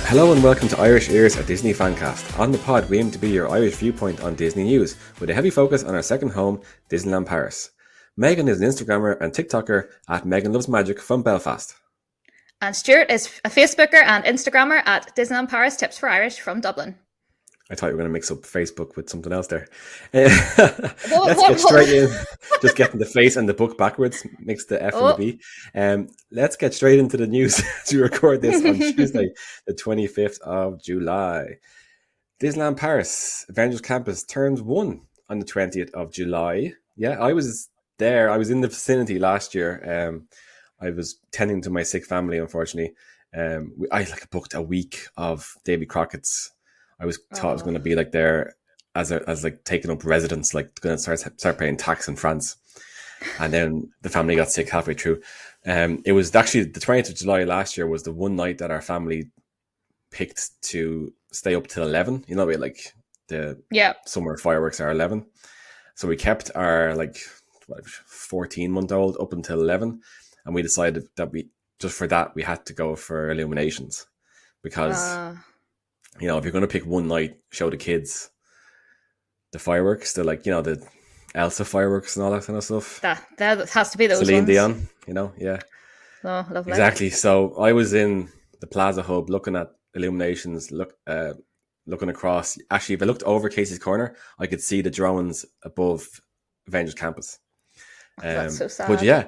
Hello and welcome to Irish Ears, a Disney fancast. On the pod, we aim to be your Irish viewpoint on Disney news, with a heavy focus on our second home, Disneyland Paris. Megan is an Instagrammer and TikToker at Megan Loves Magic from Belfast. And Stuart is a Facebooker and Instagrammer at Disneyland Paris Tips for Irish from Dublin. I thought you were going to mix up Facebook with something else there. Let's get straight in. Just getting the face and the book backwards, mix the F and the B. Let's get straight into the news as we record this on Tuesday, the 25th of July. Disneyland Paris Avengers Campus turns 1 on the 20th of July. Yeah, I was there. I was in the vicinity last year. I was tending to my sick family, unfortunately. I booked a week of Davy Crockett's. I thought I was going to be like there as like taking up residence, like going to start paying tax in France. And then the family got sick halfway through. It was actually the 20th of July last year was the one night that our family picked to stay up till 11. You know, we like the summer fireworks are 11. So we kept our 14-month-old up until 11. And we decided that we had to go for illuminations because... You know, if you're going to pick one night, show the kids the fireworks, the Elsa fireworks and all that kind of stuff. That has to be those Celine ones. Dion, yeah. Oh, lovely. Exactly. So I was in the Plaza Hub looking at illuminations, looking across. Actually, if I looked over Casey's Corner, I could see the drones above Avengers Campus. That's so sad. But yeah,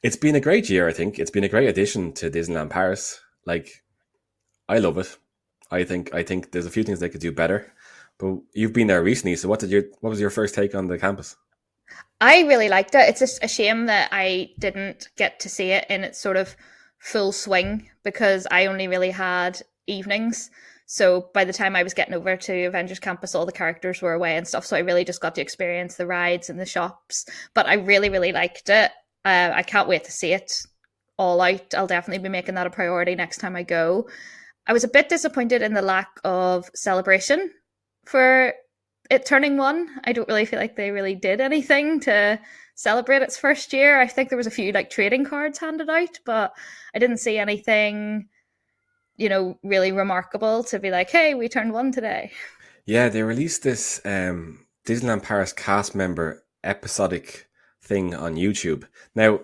it's been a great year, I think. It's been a great addition to Disneyland Paris. I love it. I think there's a few things they could do better, but you've been there recently. So what was your first take on the campus? I really liked it. It's just a shame that I didn't get to see it in its sort of full swing because I only really had evenings. So by the time I was getting over to Avengers Campus, all the characters were away and stuff. So I really just got to experience the rides and the shops. But I really, really liked it. I can't wait to see it all out. I'll definitely be making that a priority next time I go. I was a bit disappointed in the lack of celebration for it turning 1. I don't really feel like they really did anything to celebrate its first year. I think there was a few trading cards handed out, but I didn't see anything, really remarkable to be like, hey, we turned 1 today. Yeah, they released this Disneyland Paris cast member episodic thing on YouTube. Now,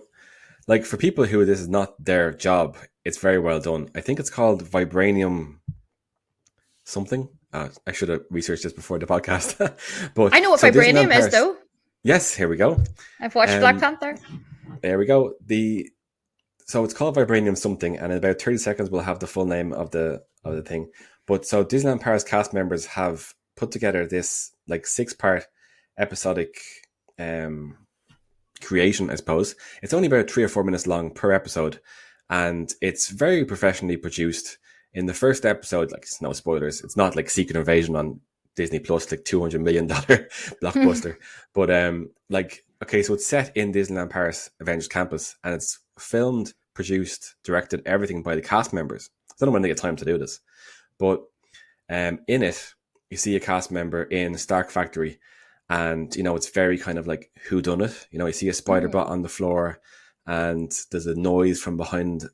for people who this is not their job, it's very well done. I think it's called Vibranium something. I should have researched this before the podcast. But I know what Vibranium is, though. Yes, here we go. I've watched Black Panther. There we go. So it's called Vibranium something, and in about 30 seconds we'll have the full name of the thing. But so Disneyland Paris cast members have put together this 6-part episodic creation, I suppose. It's only about 3 or 4 minutes long per episode, and it's very professionally produced. In the first episode, no spoilers, it's not Secret Invasion on Disney Plus, $200 million blockbuster. But okay, so it's set in Disneyland Paris Avengers Campus, and it's filmed, produced, directed, everything by the cast members. I don't know when they get time to do this, but in it, you see a cast member in Stark Factory. And, it's very kind of whodunit. You see a spider bot on the floor, and there's a noise from behind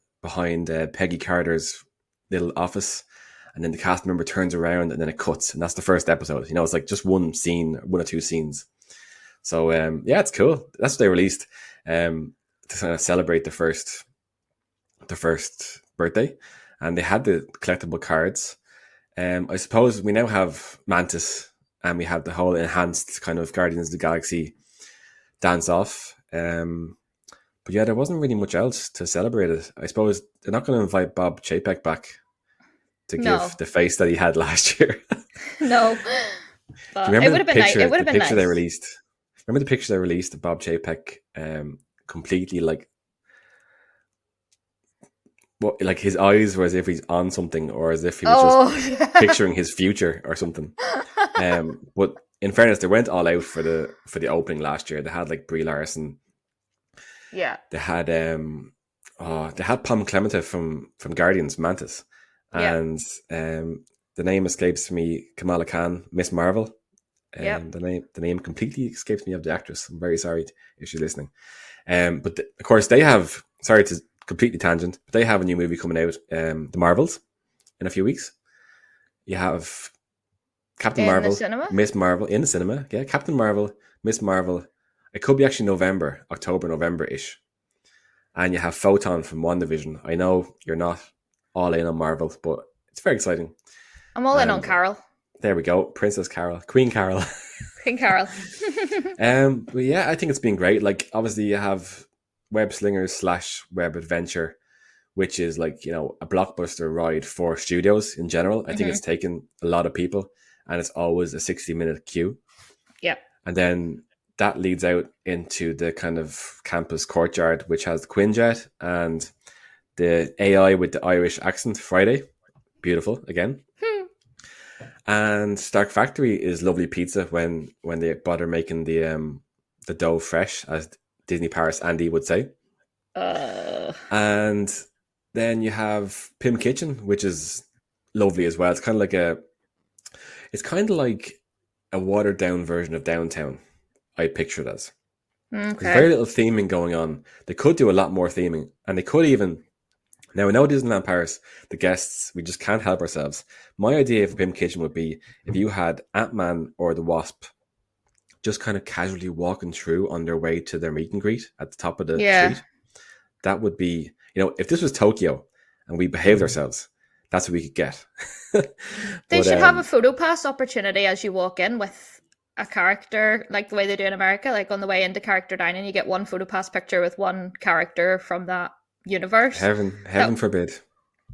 Peggy Carter's little office. And then the cast member turns around and then it cuts. And that's the first episode. It's just one scene, 1 or 2 scenes. So, yeah, it's cool. That's what they released to kind of celebrate the first birthday. And they had the collectible cards. I suppose we now have Mantis, and we have the whole enhanced kind of Guardians of the Galaxy dance off. But yeah, there wasn't really much else to celebrate it. I suppose they're not going to invite Bob Chapek back to give the face that he had last year. No. But it would have been nice. It would have been nice. They released. Remember the picture they released of Bob Chapek completely his eyes were as if he's on something, or as if he was just picturing his future or something. But in fairness, they went all out for the opening last year. They had Brie Larson. Yeah. They had Pom Clemente from Guardians, Mantis, and the name escapes me. Kamala Khan, Miss Marvel. The name completely escapes me of the actress. I'm very sorry if she's listening. But of course they have. Sorry to completely tangent, but they have a new movie coming out, The Marvels, in a few weeks. You have Captain In the Marvel, cinema? Miss Marvel in the cinema. Yeah, Captain Marvel, Miss Marvel. It could be actually October, November-ish. And you have Photon from WandaVision. I know you're not all in on Marvel, but it's very exciting. I'm all in on And Carol. there we go. Princess Carol. Queen Carol. Queen Carol. But yeah, I think it's been great. Like, obviously you have Web Slingers / Web Adventure, which is like, a blockbuster ride for studios in general. I think it's taken a lot of people, and it's always a 60-minute queue. Yep. And then that leads out into the kind of campus courtyard, which has the Quinjet and the AI with the Irish accent Friday. Beautiful again. And Stark Factory is lovely pizza when they bother making the dough fresh, as Disney Paris Andy would say. And then you have Pim Kitchen, which is lovely as well. It's kind of like a watered down version of Downtown, I picture it as. Okay. There's very little theming going on. They could do a lot more theming, and they could even... Now, I know Disneyland Paris, the guests, we just can't help ourselves. My idea for Pim Kitchen would be if you had Ant-Man or the Wasp just kind of casually walking through on their way to their meet and greet at the top of the street. That would be, if this was Tokyo and we behaved ourselves, that's what we could get. They should have a photo pass opportunity as you walk in with a character, like the way they do in America. Like on the way into character dining, you get one photo pass picture with one character from that universe. Heaven forbid.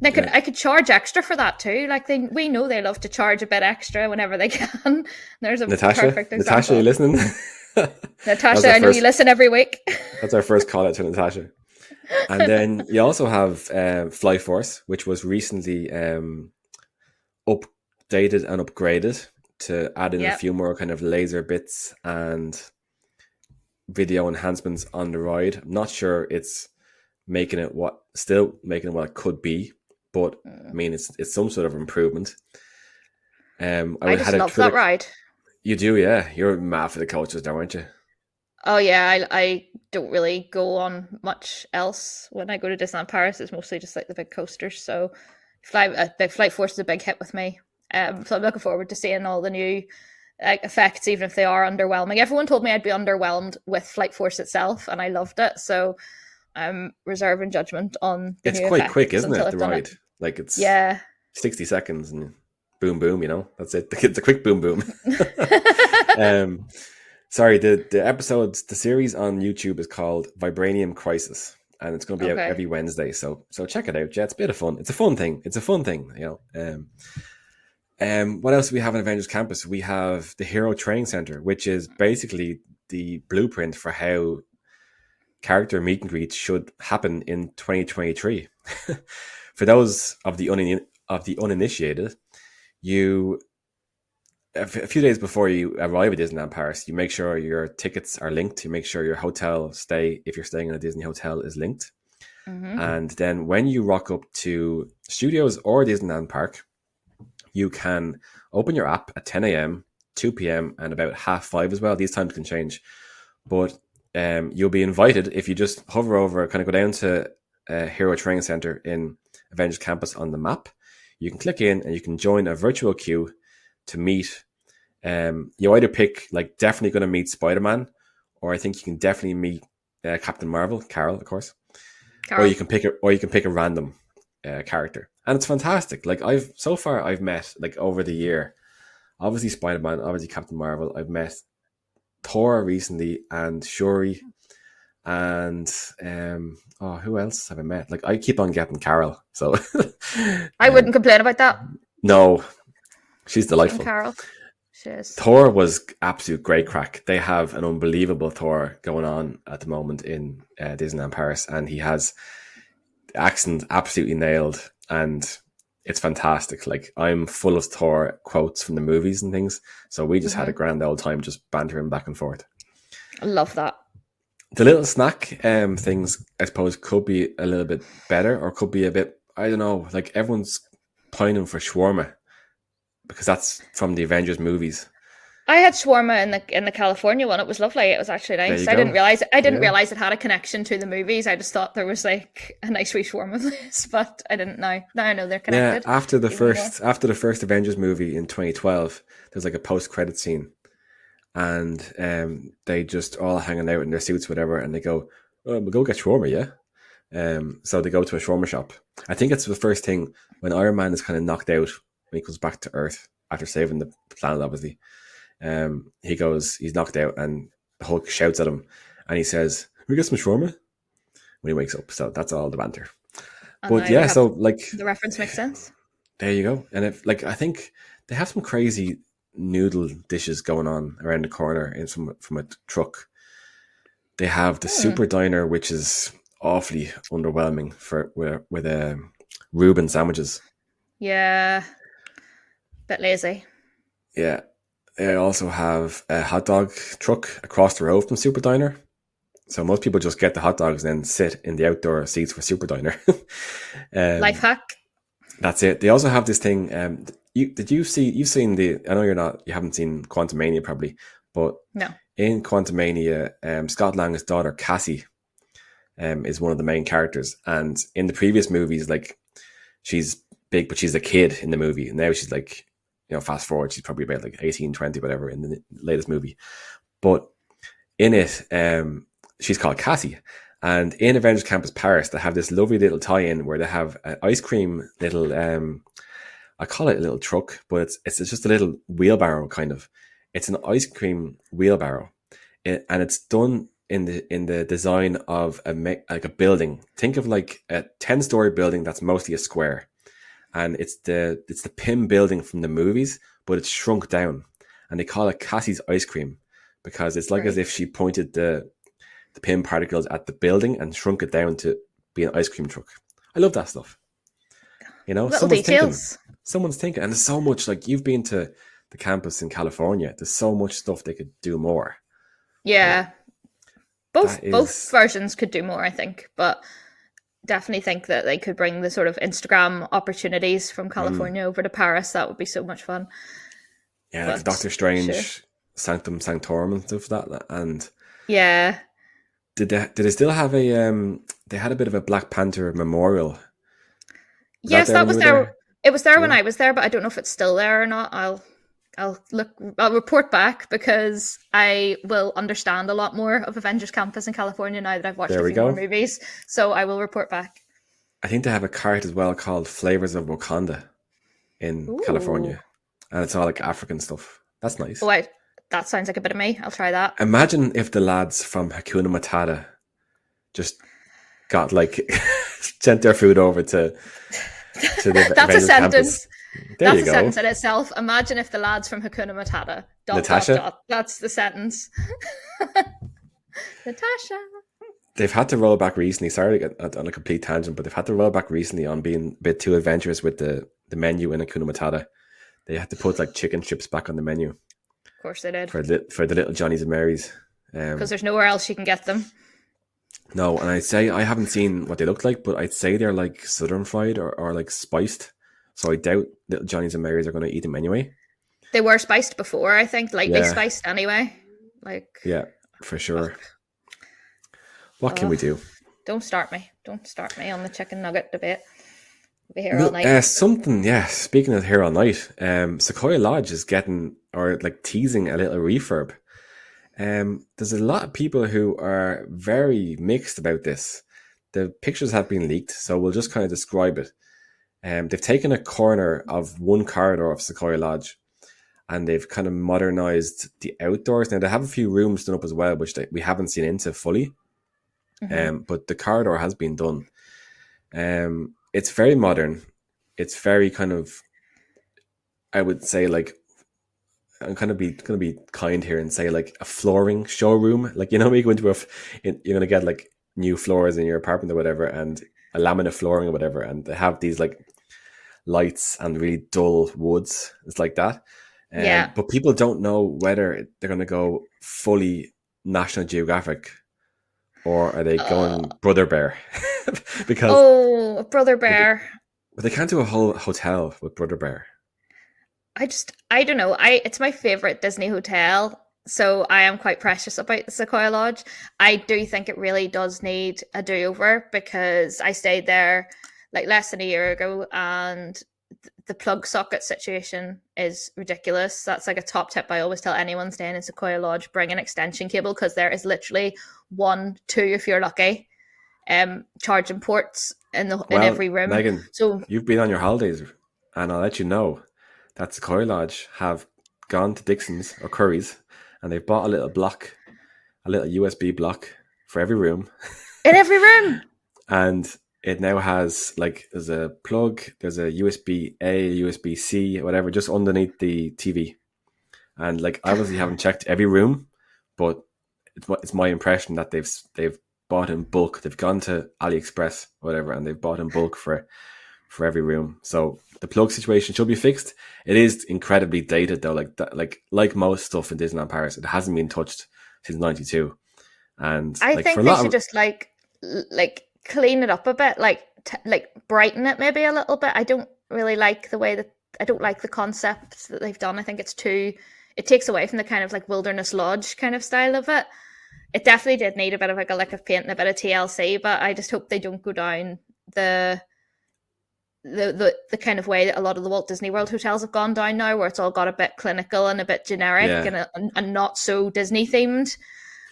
I could charge extra for that too. Like we know they love to charge a bit extra whenever they can. There's a perfect example. Natasha, you listening? Natasha, I know you listen every week. That's our first call out to Natasha. And then you also have Fly Force, which was recently updated and upgraded to add in a few more kind of laser bits and video enhancements on the ride. I'm not sure it's making it what it could be, but I mean it's some sort of improvement. I just love that ride. You do, yeah. You're mad for the coaches now, aren't you? Oh yeah, I don't really go on much else when I go to Disneyland Paris. It's mostly just like the big coasters. So Flight Force is a big hit with me. So I'm looking forward to seeing all the new effects, even if they are underwhelming. Everyone told me I'd be underwhelmed with Flight Force itself, and I loved it. So I'm reserving judgment on the new quite quick, isn't it? The ride, it. Like it's 60 seconds and boom, boom. That's it. It's a quick boom, boom. Sorry, the series on YouTube is called Vibranium Crisis, and it's going to be out every Wednesday. So check it out. Yeah, it's a bit of fun. It's a fun thing. What else do we have in Avengers Campus? We have the Hero Training Center, which is basically the blueprint for how character meet and greets should happen in 2023. For those of the uninitiated, a few days before you arrive at Disneyland Paris, you make sure your tickets are linked. You make sure your hotel stay, if you're staying in a Disney hotel, is linked. And then when you rock up to Studios or Disneyland Park, you can open your app at 10 a.m., 2 p.m. and about 5:30 as well. These times can change. But you'll be invited if you just hover over, kind of go down to Hero Training Center in Avengers Campus on the map. You can click in and you can join a virtual queue to meet. You either pick, like, definitely going to meet Spider-Man, or I think you can definitely meet Captain Marvel, Carol, of course. Or you can pick a random character, and it's fantastic. Like I've met, like, over the year, obviously Spider-Man, obviously Captain Marvel. I've met Thor recently and Shuri, and who else have I met? Like, I keep on getting Carol, so I wouldn't complain about that. No, she's delightful. Carol, she is. Thor was absolute great crack. They have an unbelievable Thor going on at the moment in Disneyland Paris, and he has the accent absolutely nailed, and it's fantastic. Like, I'm full of Thor quotes from the movies and things, so we just had a grand old time just bantering back and forth. I love that. The little snack things, I suppose, could be a little bit better, or could be a bit, I don't know, like everyone's pining for shawarma because that's from the Avengers movies. I had shawarma in the California one. It was lovely. It was actually There nice. you I didn't go. realize Yeah. it had a connection to the movies. I just thought there was like a nice wee shawarma place, but I didn't know. Now I know they're Yeah, connected even more. after the first Avengers movie in 2012, there's like a post credit scene, and they just all hanging out in their suits, whatever, and they go, "Oh, we'll go get shawarma, yeah." So they go to a shawarma shop. I think it's the first thing when Iron Man is kind of knocked out when he comes back to Earth after saving the planet, obviously. He's knocked out, and the Hulk shouts at him, and he says, "We get some shawarma," when he wakes up. So that's all the banter. And But now we yeah, have so like the reference makes sense. there you go. And if like I think they have some crazy noodle dishes going on around the corner in from a truck. They have the Hmm. super diner, which is awfully underwhelming for with Reuben sandwiches. Yeah, bit lazy. Yeah, they also have a hot dog truck across the road from Super Diner. So most people just get the hot dogs and then sit in the outdoor seats for Super Diner. Life um, hack. that's it. They also have this thing. You've seen I know you haven't seen Quantumania probably, but No. in Quantumania, Scott Lang's daughter Cassie is one of the main characters, and in the previous movies, like she's big, but she's a kid in the movie. And now she's like, fast forward, she's probably about like 18, 20, whatever in the latest movie. But in it, she's called Cassie. And in Avengers Campus Paris, they have this lovely little tie-in where they have an ice cream little, I call it a little truck, but it's just a little wheelbarrow kind of. It's an ice cream wheelbarrow, and it's done in the design of like a building. Think of like a 10-story building that's mostly a square, and it's the Pym building from the movies, but it's shrunk down, and they call it Cassie's ice cream because it's like as Right. if she pointed the Pym particles at the building and shrunk it down to be an ice cream truck. I love that stuff. Little Someone's thinking. details. Someone's thinking, and there's so much. Like you've been to the campus in California. There's so much stuff they could do more. But Yeah. that Both is, versions could do more, I think, but definitely think that they could bring the sort of Instagram opportunities from mm, California over to Paris. That would be so much fun. yeah, like the But Doctor sure. Strange Sanctum Sanctorum and stuff like that. And Yeah. did they still have a They had a bit of a Black Panther memorial. Was that Yes, there that when you was were there. there? It was there when Yeah, I was there, but I don't know if it's still there or not. I'll report back because I will understand a lot more of Avengers Campus in California now that I've watched there a we few more go. movies. So I will report back. I think they have a cart as well called Flavors of Wakanda in Ooh. California, and it's all like African stuff. That's Oh, nice. that sounds like a bit of me. I'll try that. Imagine if the lads from Hakuna Matata just got like sent their food over to the That's a Avengers campus. sentence. There That's you a go, sentence in itself. Imagine if the lads from Hakuna Matata. Dot dot Natasha. dot. That's the sentence. Natasha. They've had to roll back recently. Sorry to get on a complete tangent, but they've had to roll back recently on being a bit too adventurous with the menu in Hakuna Matata. They had to put like chicken strips back on the menu Of course they did. for the little Johnnies and Marys. Because there's nowhere else you can get them. No, and I'd say I haven't seen what they look like, but I'd say they're like southern fried or like spiced. So I doubt little Johnnies and Marys are going to eat them anyway. They were spiced before, I think, lightly Yeah, spiced anyway. Like, yeah, for ugh, sure. What can ugh. we do? Don't start me. Don't start me on the chicken nugget debate. We'll be here all night. Something, yeah. Speaking of here all night, Sequoia Lodge is getting or like teasing a little refurb. There's a lot of people who are very mixed about this. The pictures have been leaked, so we'll just kind of describe it. They've taken a corner of one corridor of Sequoia Lodge, and they've kind of modernized the outdoors. Now they have a few rooms done up as well, which we haven't seen into fully. Mm-hmm. But the corridor has been done. It's very modern. It's very kind of, I would say, like I'm kind of gonna be kind here and say like a flooring showroom. Like when you go into you're gonna get like new floors in your apartment or whatever, and a laminate flooring or whatever, and they have these like lights and really dull woods. It's like that. Yeah. But people don't know whether they're gonna go fully National Geographic or are they going Uh, Brother Bear? Because oh, Brother but they, Bear. but they can't do a whole hotel with Brother Bear. I don't know. It's my favorite Disney hotel, so I am quite precious about the Sequoia Lodge. I do think it really does need a do-over because I stayed there like less than a year ago, and the plug socket situation is ridiculous. That's like a top tip I always tell anyone staying in Sequoia Lodge: bring an extension cable because there is literally one, two if you're lucky, charging ports in every room. Megan, So you've been on your holidays, and I'll let you know that Sequoia Lodge have gone to Dixon's or Curry's, and they've bought a little USB block for every room. in every room. And it now has like there's a plug, there's a USB A, USB C, whatever, just underneath the TV. And like I obviously haven't checked every room, but it's my impression that they've bought in bulk. They've gone to AliExpress, whatever, and they've bought in bulk for every room. So the plug situation should be fixed. It is incredibly dated though, like most stuff in Disneyland Paris. It hasn't been touched since '92, and I like, think they should just like clean it up a bit, like brighten it maybe a little bit. I don't really like the way that I don't like the concept that they've done. I think it takes away from the kind of like wilderness lodge kind of style of it. It definitely did need a bit of like a lick of paint and a bit of TLC, but I just hope they don't go down the kind of way that a lot of the Walt Disney World hotels have gone down now, where it's all got a bit clinical and a bit generic and not so Disney themed.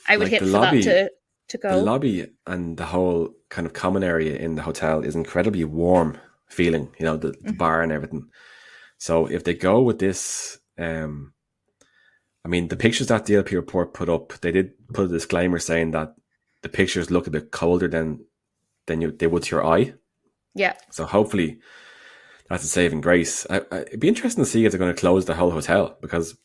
I would hate for that to go. The lobby and the whole kind of common area in the hotel is incredibly warm feeling, the bar and everything. So if they go with this, I mean, the pictures that DLP report put up, they did put a disclaimer saying that the pictures look a bit colder than they would to your eye. Yeah. So hopefully that's a saving grace. It'd be interesting to see if they're going to close the whole hotel, because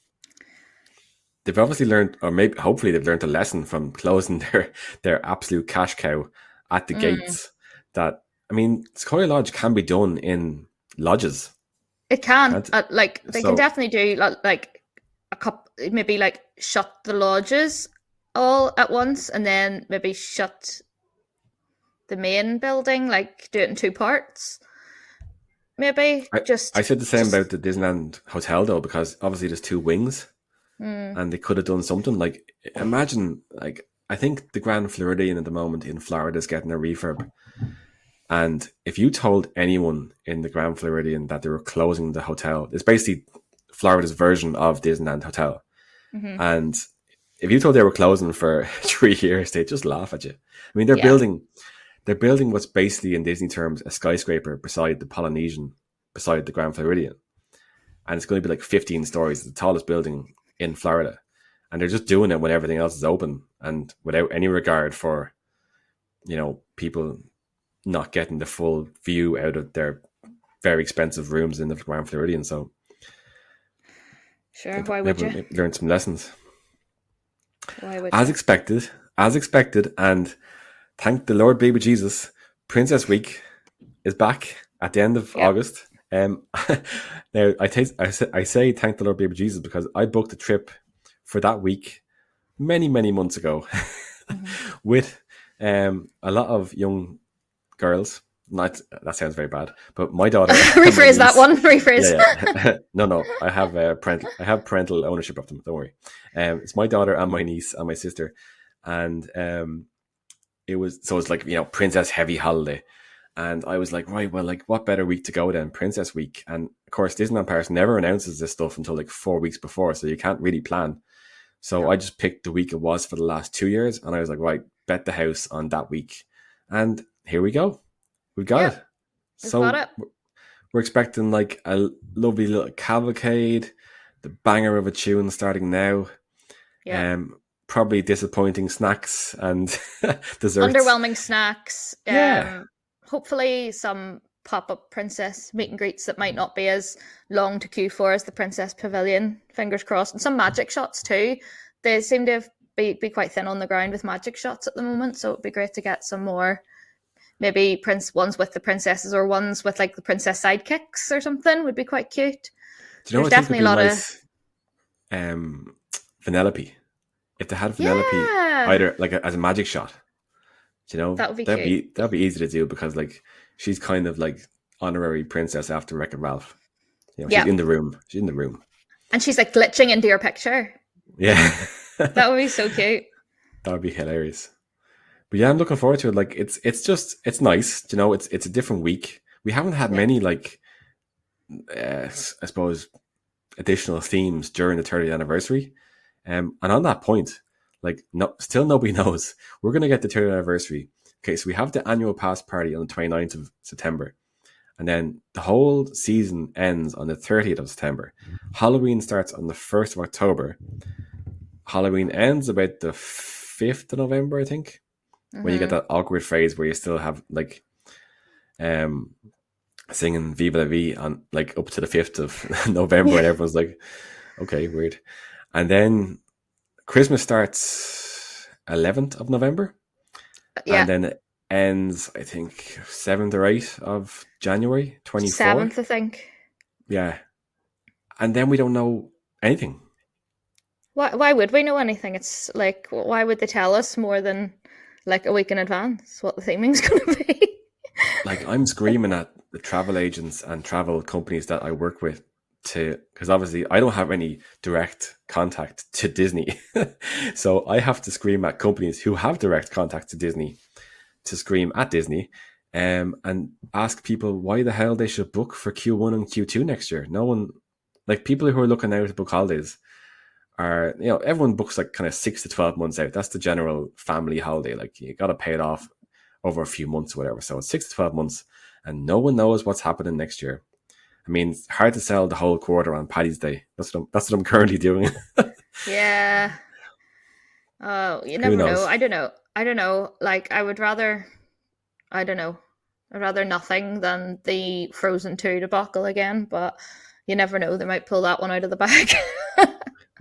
they've obviously learned, or maybe hopefully they've learned a lesson from closing their absolute cash cow at the gates. That, I mean, Sequoia Lodge can be done in lodges. It can. They can definitely do like a couple, maybe like shut the lodges all at once and then maybe shut the main building, like do it in two parts. Maybe I said the same about the Disneyland Hotel though, because obviously there's two wings. And they could have done something like, imagine, like, I think the Grand Floridian at the moment in Florida is getting a refurb. And if you told anyone in the Grand Floridian that they were closing the hotel, it's basically Florida's version of Disneyland Hotel. Mm-hmm. And if you told they were closing for 3 years, they'd just laugh at you. I mean, they're building what's basically in Disney terms a skyscraper beside the Polynesian, beside the Grand Floridian. And it's going to be like 15 stories, the tallest building in Florida, and they're just doing it when everything else is open and without any regard for people not getting the full view out of their very expensive rooms in the Grand Floridian. So sure, why would you learn some lessons? Why would as expected, and thank the Lord be with Jesus, Princess Week is back at the end of August. Now I say thank the Lord be with Jesus because I booked a trip for that week many months ago with a lot of young girls. Not that sounds very bad, but my daughter. Rephrase that one. Rephrase. Yeah. No. I have parental ownership of them. Don't worry. It's my daughter and my niece and my sister, and it's like princess heavy holiday. And I was like, right, well, like, what better week to go than Princess Week? And of course, Disneyland Paris never announces this stuff until like 4 weeks before, so you can't really plan. So I just picked the week it was for the last 2 years, and I was like, right, bet the house on that week. And here we go. We've got it. So we're expecting like a lovely little cavalcade, the banger of a tune starting now. Yeah. Probably disappointing snacks and desserts. Underwhelming snacks. Hopefully some pop-up princess meet and greets that might not be as long to queue for as the Princess Pavilion, fingers crossed. And some magic shots too. They seem to be quite thin on the ground with magic shots at the moment, so it'd be great to get some more, maybe ones with the princesses or ones with like the princess sidekicks or something would be quite cute. Do you know, there's definitely a lot of Vanellope. If they had Vanellope either like as a magic shot, that would be cute. That'd be easy to do because like she's kind of like honorary princess after Wreck-It Ralph. She's in the room. She's in the room. And she's like glitching into your picture. Yeah. That would be so cute. That would be hilarious. But yeah, I'm looking forward to it. Like it's nice. It's a different week. We haven't had many I suppose additional themes during the 30th anniversary. And on that point, still nobody knows. We're going to get the 30th anniversary. Okay, so we have the annual pass party on the 29th of September. And then the whole season ends on the 30th of September. Halloween starts on the 1st of October. Halloween ends about the 5th of November, I think. Where you get that awkward phase where you still have singing Viva la Vie on up to the 5th of November, and everyone's like, okay, weird. And then Christmas starts 11th of November. Yeah. And then it ends, I think, 7th or 8th of January 24th. 7th, I think. Yeah. And then we don't know anything. Why would we know anything? It's like, why would they tell us more than a week in advance what the theming's going to be? I'm screaming at the travel agents and travel companies that I work with because obviously I don't have any direct contact to Disney. So I have to scream at companies who have direct contact to Disney to scream at Disney and ask people why the hell they should book for Q1 and Q2 next year. No one, people who are looking out to book holidays are, everyone books kind of 6 to 12 months out. That's the general family holiday. You got to pay it off over a few months or whatever. So it's 6 to 12 months and no one knows what's happening next year. I mean, it's hard to sell the whole quarter on Paddy's Day. That's what I'm currently doing. Yeah. Oh, you never know. I don't know. I would rather, I'd rather nothing than the Frozen 2 debacle again, but you never know. They might pull that one out of the bag.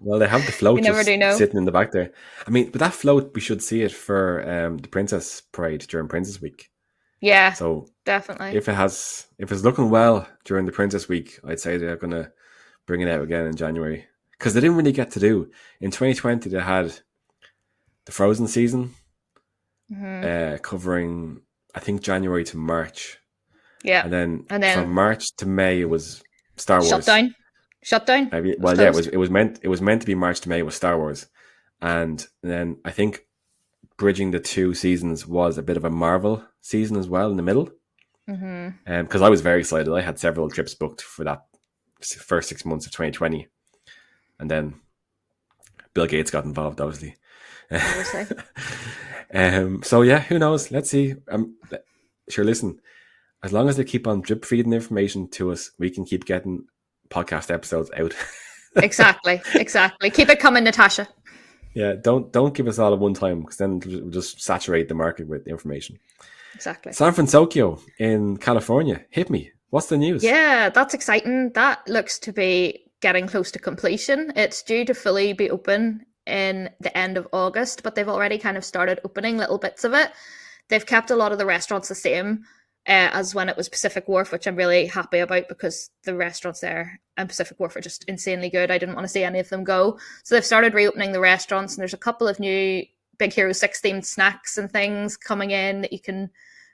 Well, they have the float sitting in the back there. I mean, but that float, we should see it for the Princess Parade during Princess Week. Yeah, so definitely. If it's looking well during the Princess Week, I'd say they're going to bring it out again in January. Because they didn't really get to do. In 2020, they had the Frozen season covering, I think, January to March. Yeah. And then from March to May, it was Star Wars. Shutdown. Maybe, well, yeah, it was meant to be March to May with Star Wars, and then I think bridging the two seasons was a bit of a Marvel season as well in the middle. Because I was very excited. I had several trips booked for that first 6 months of 2020, and then Bill Gates got involved, obviously. So yeah, who knows? Let's see. Sure, listen. As long as they keep on drip feeding information to us, we can keep getting podcast episodes out. Exactly. Keep it coming, Natasha. Yeah, don't give us all at one time, because then we'll just saturate the market with information. Exactly. San Francisco in California. Hit me. What's the news? Yeah, that's exciting. That looks to be getting close to completion. It's due to fully be open in the end of August, but they've already kind of started opening little bits of it. They've kept a lot of the restaurants the same as when it was Pacific Wharf, which I'm really happy about, because the restaurants there and Pacific Wharf are just insanely good. I didn't want to see any of them go. So they've started reopening the restaurants, and there's a couple of new Big Hero 6 themed snacks and things coming in that you can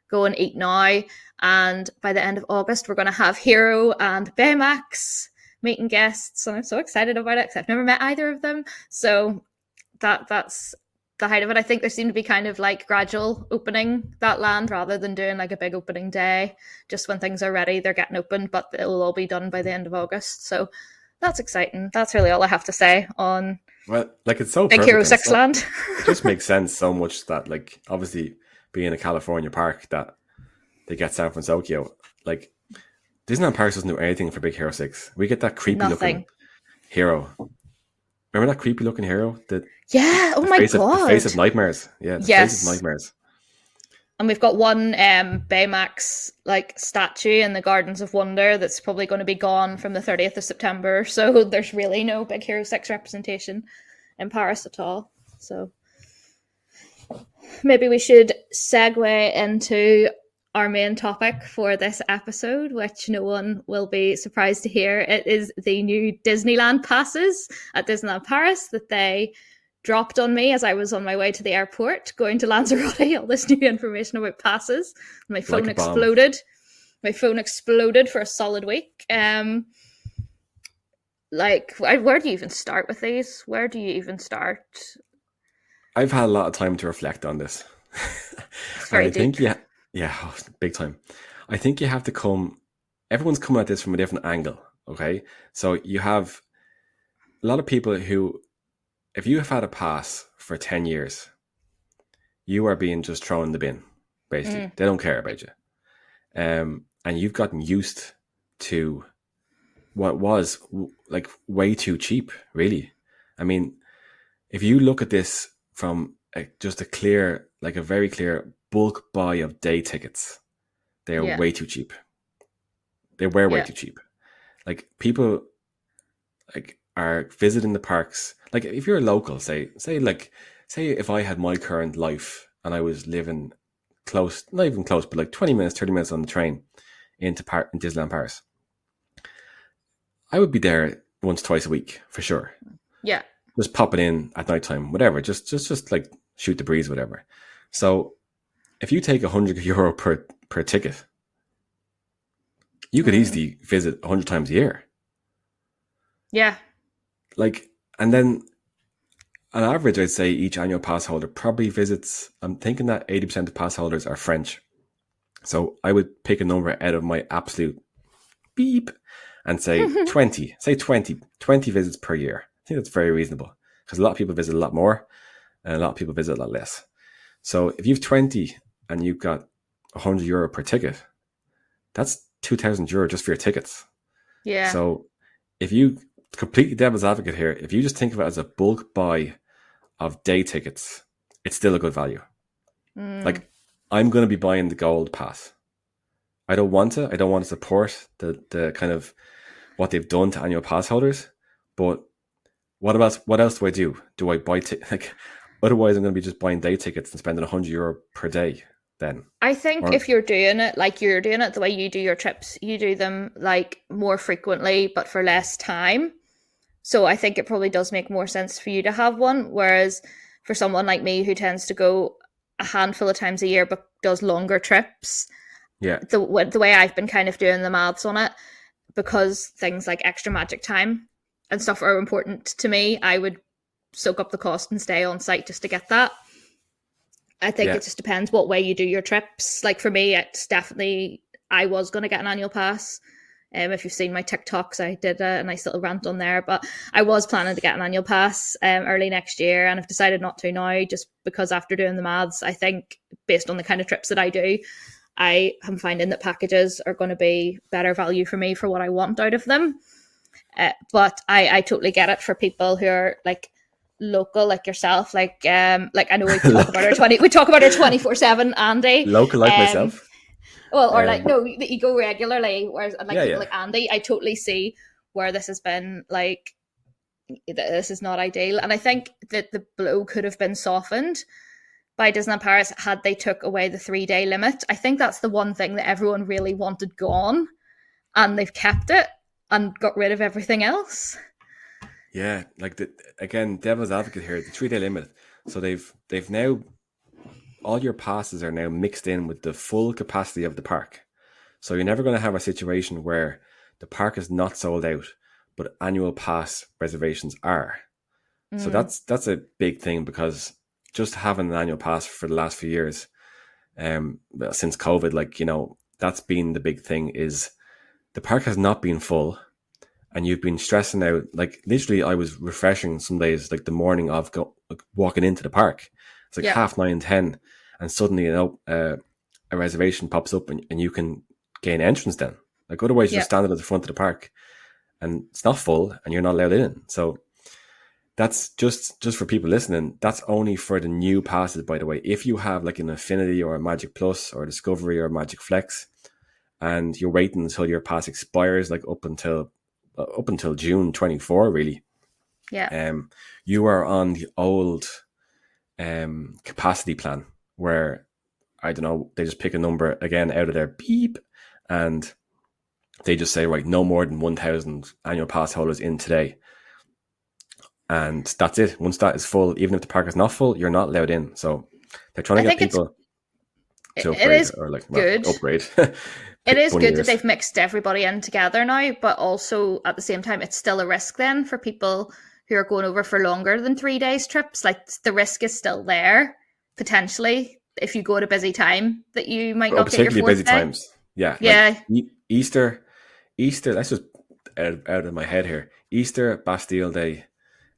go and eat now. And by the end of August, we're going to have Hero and Baymax meeting guests, and I'm so excited about it, because I've never met either of them. So that's the height of it. I think they seem to be kind of gradual opening that land, rather than doing a big opening day. Just when things are ready, they're getting opened, but it'll all be done by the end of August. So that's exciting. That's really all I have to say on it's so Big Hero 6 land. It just makes sense so much that obviously being a California park, that they get San Francisco. Disneyland Paris doesn't do anything for Big Hero 6. We get that creepy looking hero. Remember that creepy looking hero? Yeah, oh my God. The face of nightmares. Yeah, the face of nightmares. And we've got one Baymax statue in the Gardens of Wonder that's probably going to be gone from the 30th of September. So there's really no Big Hero 6 representation in Paris at all. So maybe we should segue into our main topic for this episode, which no one will be surprised to hear. It is the new Disneyland passes at Disneyland Paris that they dropped on me as I was on my way to the airport going to Lanzarote. All this new information about passes. My phone exploded. My phone exploded for a solid week. like, where do you even start with these? Where do you even start? I've had a lot of time to reflect on this. It's And very I think, deep. yeah, big time. I think you have to everyone's coming at this from a different angle. Okay. So you have a lot of people who, if you have had a pass for 10 years, you are being just thrown in the bin, basically. Mm. They don't care about you. And you've gotten used to what was like way too cheap, really. I mean, if you look at this from just a very clear bulk buy of day tickets, they are Yeah. way too cheap. They were way Yeah. too cheap. Like people like are visiting the parks. Like if you're a local, say if I had my current life and I was living close, not even close, but like 20 minutes, 30 minutes on the train in Disneyland Paris, I would be there once, twice a week for sure. Yeah. Just pop it in at night time, whatever. Just like shoot the breeze, whatever. So if you take €100 per ticket, you could easily visit 100 times a year. Yeah. Like, and then on average, I'd say each annual pass holder probably visits. I'm thinking that 80% of pass holders are French. So I would pick a number out of my absolute beep and say 20. Say 20 visits per year. I think that's very reasonable because a lot of people visit a lot more and a lot of people visit a lot less. So if you have 20 and you've got €100 per ticket, that's €2,000 just for your tickets. Yeah. So if you completely devil's advocate here, if you just think of it as a bulk buy of day tickets, it's still a good value. Like I'm going to be buying the gold pass. I don't want to support the kind of what they've done to annual pass holders. But what else do I do? Do I buy like? Otherwise, I'm going to be just buying day tickets and spending €100 per day. Then I think if you're doing it like you're doing it, the way you do your trips, you do them like more frequently, but for less time. So I think it probably does make more sense for you to have one. Whereas for someone like me who tends to go a handful of times a year but does longer trips, yeah, the way I've been kind of doing the maths on it, because things like extra magic time and stuff are important to me, I would soak up the cost and stay on site just to get that. I think it just depends what way you do your trips. Like for me, it's definitely, I was going to get an annual pass. If you've seen my TikToks, I did a nice little rant on there, but I was planning to get an annual pass early next year, and I've decided not to now, just because after doing the maths, I think based on the kind of trips that I do, I am finding that packages are going to be better value for me for what I want out of them. But I totally get it for people who are like local, like yourself. Like I know we talk about our 24/7 Andy. Local like myself. Well, or like no, that you go regularly. Whereas like people yeah. like Andy, I totally see where this has been like, this is not ideal, and I think that the blow could have been softened by Disneyland Paris had they took away the 3-day limit. I think that's the one thing that everyone really wanted gone, and they've kept it and got rid of everything else. Yeah, like again, devil's advocate here, the 3-day limit. So they've now, all your passes are now mixed in with the full capacity of the park. So you're never going to have a situation where the park is not sold out, but annual pass reservations are. So that's a big thing, because just having an annual pass for the last few years, since COVID, like, you know, that's been the big thing, is the park has not been full. And you've been stressing out, like literally I was refreshing some days, like the morning of walking into the park. It's like 9:30, 10, and suddenly, you know, a reservation pops up and you can gain entrance then. Like otherwise you're standing at the front of the park and it's not full and you're not allowed in. So that's just for people listening. That's only for the new passes, by the way. If you have like an Affinity or a Magic Plus or a Discovery or a Magic Flex, and you're waiting until your pass expires, like up until June 24, really. Yeah. You are on the old capacity plan where, I don't know, they just pick a number again out of their beep and they just say, right, no more than 1,000 annual pass holders in today. And that's it. Once that is full, even if the park is not full, you're not allowed in. So they're trying to get people. to It upgrade, is or like, well, good. upgrade. It is Bunny good that ears. they've mixed everybody in together now, but also at the same time, it's still a risk then for people who are going over for longer than 3 days trips. Like the risk is still there potentially if you go at a busy time that you might Oh, not get your particularly fourth busy day. times. Yeah, like Yeah, Easter. Easter. Let's just out of my head here. Easter, Bastille Day,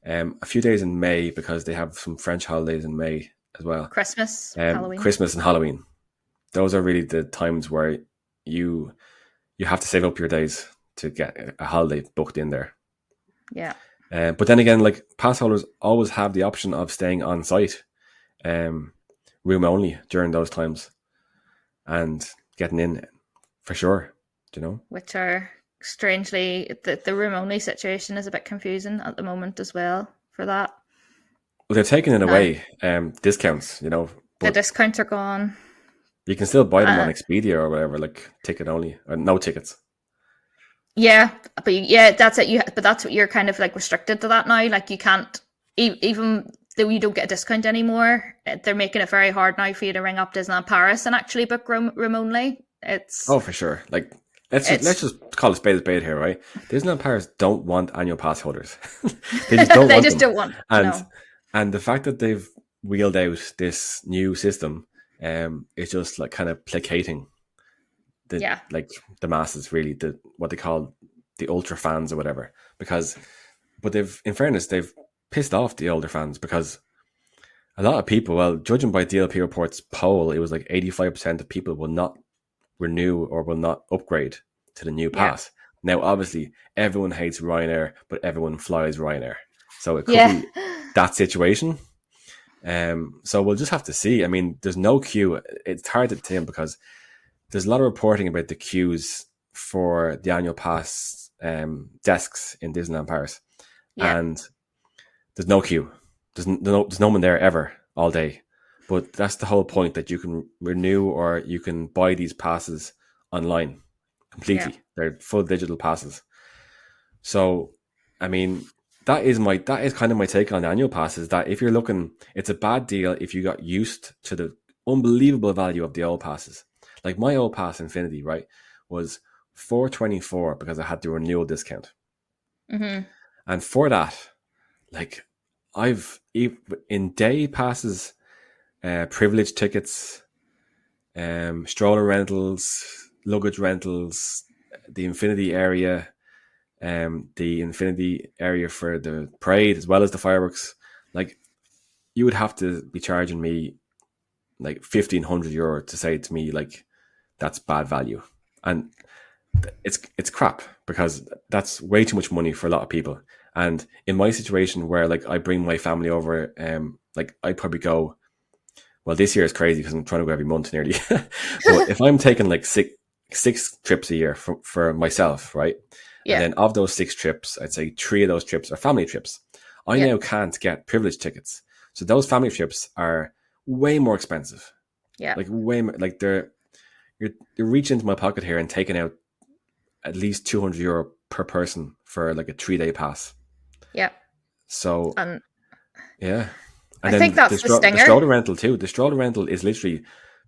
a few days in May because they have some French holidays in May as well. Christmas, Halloween. Christmas and Halloween. Those are really the times where you have to save up your days to get a holiday booked in there. Yeah. But then again, like pass holders always have the option of staying on site, room only during those times, and getting in for sure. Do you know? Which are strangely, the room only situation is a bit confusing at the moment as well for that. Well, they've taken it No, away, discounts, the but discounts are gone. you can still buy them on Uh, Expedia or whatever, like ticket only, or no tickets. yeah, but yeah, that's it. But that's what you're kind of like restricted to that now. Like you can't, even though you don't get a discount anymore, they're making it very hard now for you to ring up Disneyland Paris and actually book room only. Oh, for sure. Like let's just call a spade here, right? Disneyland Paris don't want annual pass holders. They just don't they want just them. don't want. And No. and the fact that they've wheeled out this new system, is just like kind of placating Yeah. the masses, really, the what they call the ultra fans or whatever. But in fairness, they've pissed off the older fans because a lot of people, well, judging by DLP Report's poll, it was like 85% of people will not renew or will not upgrade to the new pass. Now, obviously, everyone hates Ryanair, but everyone flies Ryanair. So it could be that situation. So we'll just have to see. I mean, there's no queue. It's hard to tell because there's a lot of reporting about the queues for the annual pass desks in Disneyland Paris, and there's no queue. There's no one there ever all day. But that's the whole point, that you can renew or you can buy these passes online completely. Yeah. They're full digital passes. So, I mean, that is kind of my take on annual passes, that if you're looking, it's a bad deal if you got used to the unbelievable value of the old passes. Like my old pass Infinity, right, was $424 because I had the renewal discount. Mm-hmm. And for that, like I've in day passes, privilege tickets, stroller rentals, luggage rentals, the Infinity area, the Infinity area for the parade as well as the fireworks. Like you would have to be charging me like €1,500 to say to me like that's bad value, and it's crap because that's way too much money for a lot of people. And in my situation where like I bring my family over, like I probably go. Well, this year is crazy because I'm trying to go every month nearly. But if I'm taking like six trips a year for myself, right? Yeah. And then of those 6 trips, I'd say 3 of those trips are family trips. I now can't get privilege tickets. So those family trips are way more expensive. Yeah. Like way more, like you're reaching into my pocket here and taking out at least €200 per person for like a 3-day pass. Yeah. So, yeah. And I think that's the stinger. The stroller rental too. The stroller rental is literally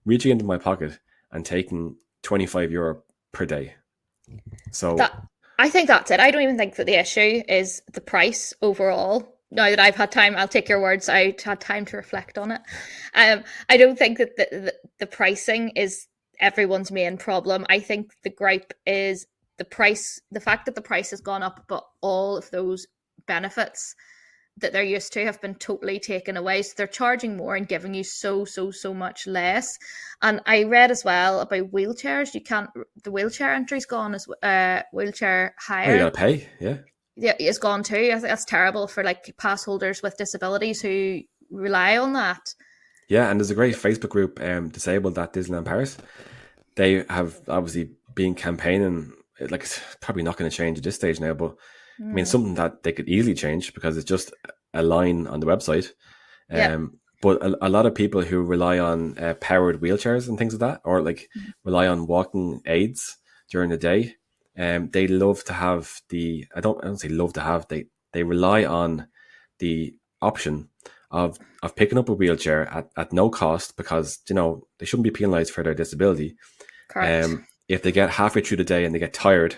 reaching into my pocket and taking €25 per day. So I think that's it. I don't even think that the issue is the price overall. Now that I've had time, I'll take your words. I had time to reflect on it. I don't think that the pricing is everyone's main problem. I think the gripe is the price, the fact that the price has gone up, but all of those benefits that they're used to have been totally taken away. So they're charging more and giving you so much less. And I read as well about wheelchairs. The wheelchair entry's gone as wheelchair hire. Oh, you gotta pay, yeah. Yeah, it's gone too. I think that's terrible for like pass holders with disabilities who rely on that. Yeah, and there's a great Facebook group, Disabled at Disneyland Paris. They have obviously been campaigning, like it's probably not going to change at this stage now, but I mean, something that they could easily change because it's just a line on the website. But a lot of people who rely on powered wheelchairs and things like that, or like rely on walking aids during the day, they love to have I don't say love to have, they rely on the option of picking up a wheelchair at no cost, because they shouldn't be penalized for their disability. Correct. If they get halfway through the day and they get tired,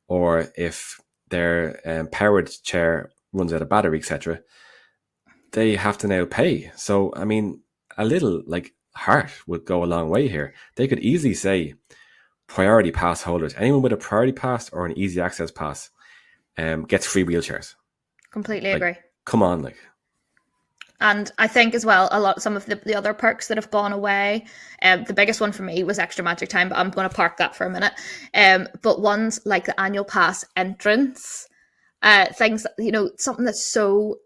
or if their powered chair runs out of battery, etc., they have to now pay. So, I mean, a little heart would go a long way here. They could easily say priority pass holders, anyone with a priority pass or an easy access pass, gets free wheelchairs. Completely agree. Come on, And I think as well, some of the other perks that have gone away. The biggest one for me was extra magic time, but I'm going to park that for a minute. But ones like the annual pass entrance, things, something that's so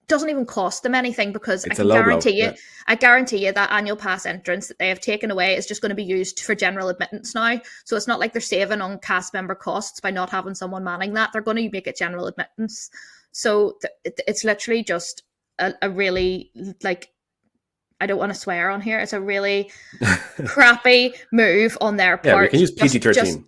doesn't even cost them anything, because it's I guarantee you that annual pass entrance that they have taken away is just going to be used for general admittance now. So it's not like they're saving on cast member costs by not having someone manning that. They're going to make it general admittance. So it's literally just a really, I don't want to swear on here, it's a really crappy move on their part. Yeah, we can use PG-13.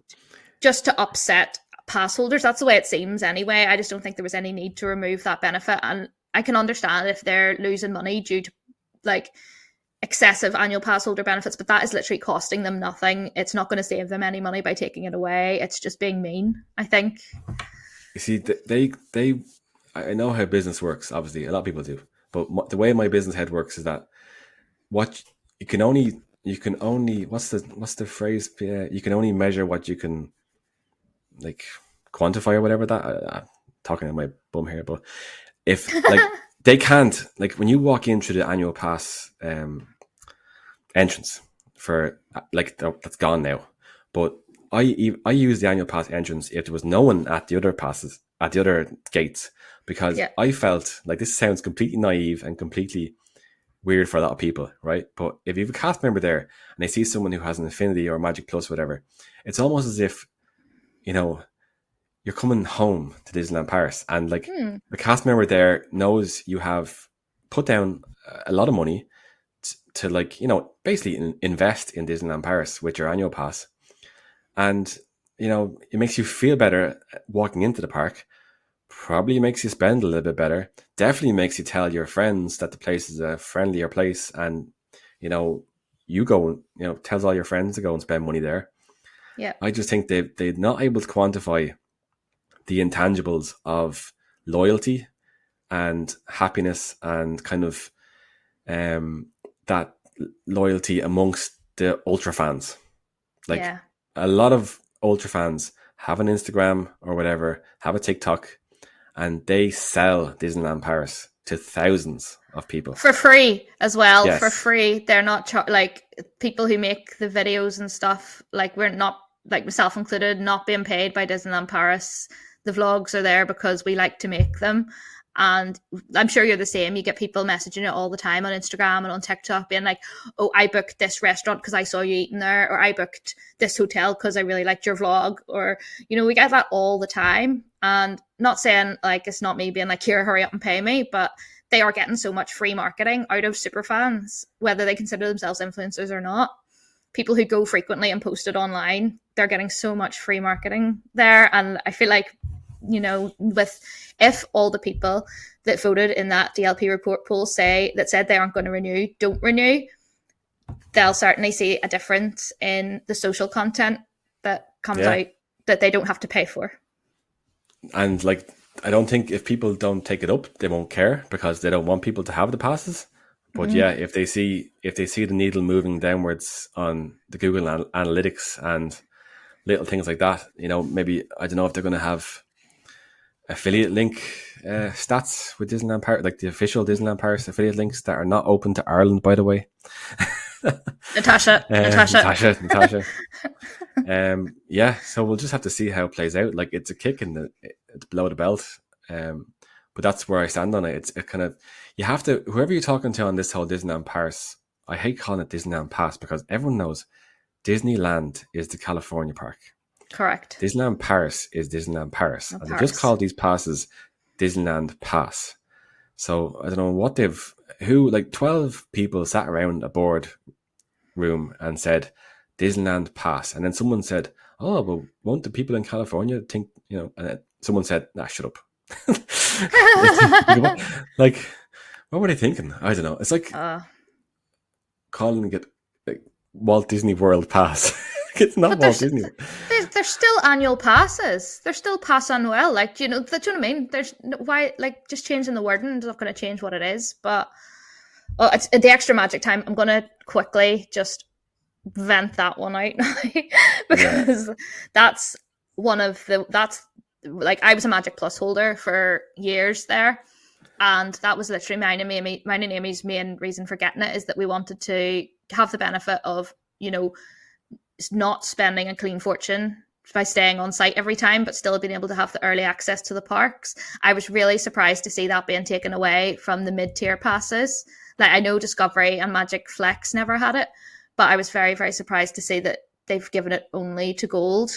Just to upset pass holders. That's the way it seems anyway. I just don't think there was any need to remove that benefit. And I can understand if they're losing money due to excessive annual pass holder benefits, but that is literally costing them nothing. It's not going to save them any money by taking it away. It's just being mean, I think. You see, I know how business works. Obviously, a lot of people do, but the way my business head works is that you can only what's the phrase? You can only measure what you can quantify or whatever. That I'm talking in my bum here, but if they can't, when you walk in through the annual pass entrance for that's gone now, but I use the annual pass entrance if there was no one at the other passes, at the other gates, because I felt like this sounds completely naive and completely weird for a lot of people, right? But if you have a cast member there and they see someone who has an Infinity or Magic Plus, whatever, it's almost as if you're coming home to Disneyland Paris, and the cast member there knows you have put down a lot of money to basically invest in Disneyland Paris with your annual pass, and it makes you feel better walking into the park. Probably makes you spend a little bit better. Definitely makes you tell your friends that the place is a friendlier place, and you go tells all your friends to go and spend money there. Yeah, I just think they're not able to quantify the intangibles of loyalty and happiness, and kind of that loyalty amongst the ultra fans. A lot of ultra fans have an Instagram or whatever, have a TikTok, and they sell Disneyland Paris to thousands of people for free as well. Yes. For free. They're not people who make the videos and stuff. We're not, myself included, not being paid by Disneyland Paris. The vlogs are there because we like to make them. And I'm sure you're the same. You get people messaging it all the time on Instagram and on TikTok being like, oh, I booked this restaurant because I saw you eating there, or I booked this hotel because I really liked your vlog, or, we get that all the time. And not saying it's not me being here, hurry up and pay me, but they are getting so much free marketing out of super fans, whether they consider themselves influencers or not. People who go frequently and post it online, they're getting so much free marketing there. And I feel if all the people that voted in that DLP report poll said they aren't going to renew, don't renew, they'll certainly see a difference in the social content that comes out that they don't have to pay for. And I don't think if people don't take it up, they won't care, because they don't want people to have the passes. But if they see the needle moving downwards on the Google Analytics and little things like that, maybe, I don't know if they're going to have affiliate link stats with Disneyland Paris, the official Disneyland Paris affiliate links that are not open to Ireland, by the way. Natasha. So we'll just have to see how it plays out. It's a kick it's below the belt, but that's where I stand on it. It's kind of, you have to, whoever you're talking to on this whole Disneyland Paris, I hate calling it Disneyland Pass, because everyone knows Disneyland is the California park. Correct. Disneyland Paris is Disneyland Paris. And they just called these passes Disneyland Pass. So I don't know what 12 people sat around a board room and said Disneyland Pass. And then someone said, oh, but won't the people in California think, and then someone said, nah, shut up. What were they thinking? I don't know. It's like Uh, calling it like Walt Disney World Pass. It's not but Walt Disney World. there's still annual passes. There's still pass annuel. Like, you know, that's what I mean. There's why, like, just changing the wording is not going to change what it is. But it's the extra magic time. I'm going to quickly just vent that one out now because that's one of the that's like I was a Magic Plus holder for years there, and that was literally mine and Amy's main reason for getting it is that we wanted to have the benefit of, you know, not spending a clean fortune by staying on site every time, but still being able to have the early access to the parks. I was really surprised to see that being taken away from the mid-tier passes. Like, I know Discovery and Magic Flex never had it, but I was very, very surprised to see that they've given it only to gold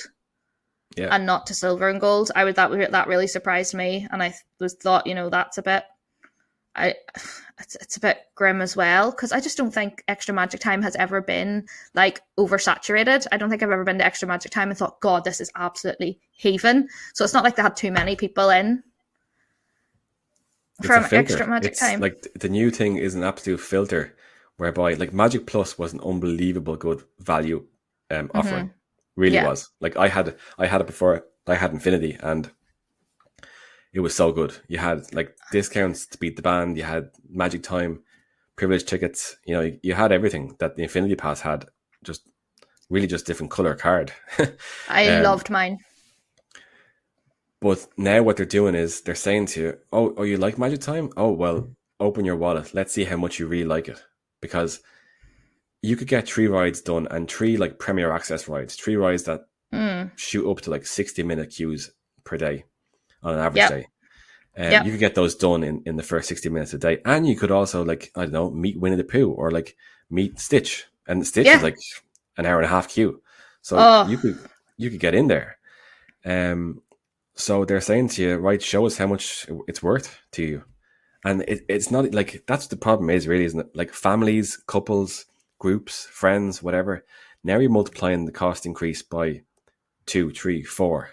and not to silver and gold. That really surprised me, and I thought, you know, that's a bit. It's a bit grim as well, because I just don't think Extra Magic Time has ever been like oversaturated. I don't think I've ever been to Extra Magic Time and thought, God, this is absolutely heaving. So it's not like they had too many people in from Extra Magic Time. Like the new thing is an absolute filter, whereby like Magic Plus was an unbelievable good value offering. Really was. Like I had it before. I had Infinity, and it was so good. You had like discounts to beat the band. You had Magic Time, privilege tickets. You know, you had everything that the Infinity Pass had. Just really just different color card. I loved mine. But now what they're doing is they're saying to you, "Oh, you like Magic Time? Oh, well, open your wallet. Let's see how much you really like it." Because you could get 3 rides done, and 3 like premier access rides, 3 rides that shoot up to like 60-minute queues per day on an average day. You could get those done in the first 60 minutes a day. And you could also, like, I don't know, meet Winnie the Pooh or like meet Stitch. And Stitch is like an hour and a half queue. So you could get in there. So they're saying to you, right, show us how much it's worth to you. And it's not like, that's the problem is really, isn't it? Like families, couples, groups, friends, whatever. Now you're multiplying the cost increase by 2, 3, 4.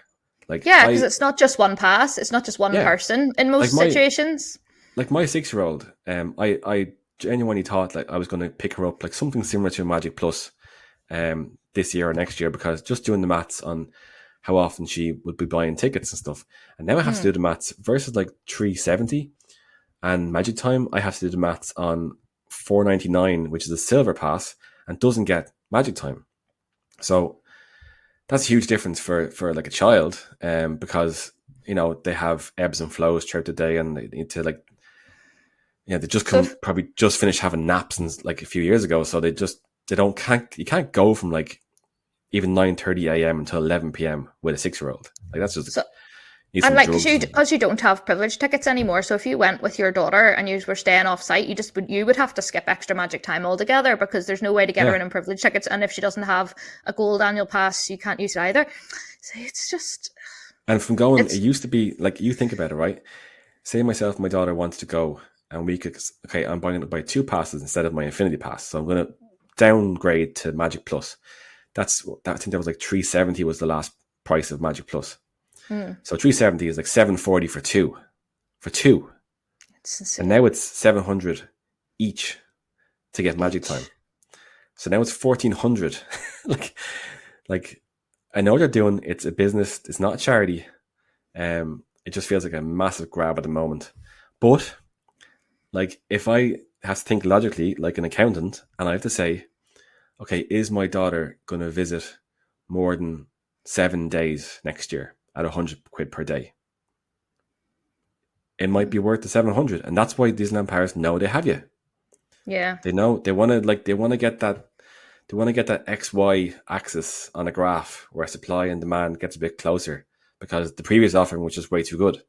Like, because it's not just one pass. It's not just one person in most situations. Like my 6-year-old, I genuinely thought like I was going to pick her up like something similar to Magic Plus this year or next year, because just doing the maths on how often she would be buying tickets and stuff. And now I have to do the maths versus like $370 and Magic Time. I have to do the maths on $499, which is a silver pass and doesn't get Magic Time. So that's a huge difference for like a child, because, you know, they have ebbs and flows throughout the day, and they need to like, they just probably just finished having naps and like a few years ago. So you can't go from like even 9:30 a.m. until 11 p.m. with a 6-year-old. Like that's just and like because you don't have privilege tickets anymore. So if you went with your daughter and you were staying off site, you would have to skip Extra Magic Time altogether, because there's no way to get her in privilege tickets. And if she doesn't have a gold annual pass, you can't use it either. So it's just. And from going, it used to be like, you think about it, right? Say myself and my daughter wants to going, and we could, okay, I'm going to buy 2 passes instead of my Infinity Pass. So I'm going to downgrade to Magic Plus. I think that was like $370 was the last price of Magic Plus. So $370 is like $740 for 2. It's insane. And now it's $700 each to get Magic Time. So now it's $1,400. like I know what they're doing. It's a business. It's not a charity. It just feels like a massive grab at the moment. But like, if I have to think logically like an accountant, and I have to say, okay, is my daughter going to visit more than 7 days next year at £100 per day? It might be worth the 700, and that's why Disneyland Paris know they have you. Yeah, they know they want to get that XY axis on a graph where supply and demand gets a bit closer, because the previous offering was just way too good.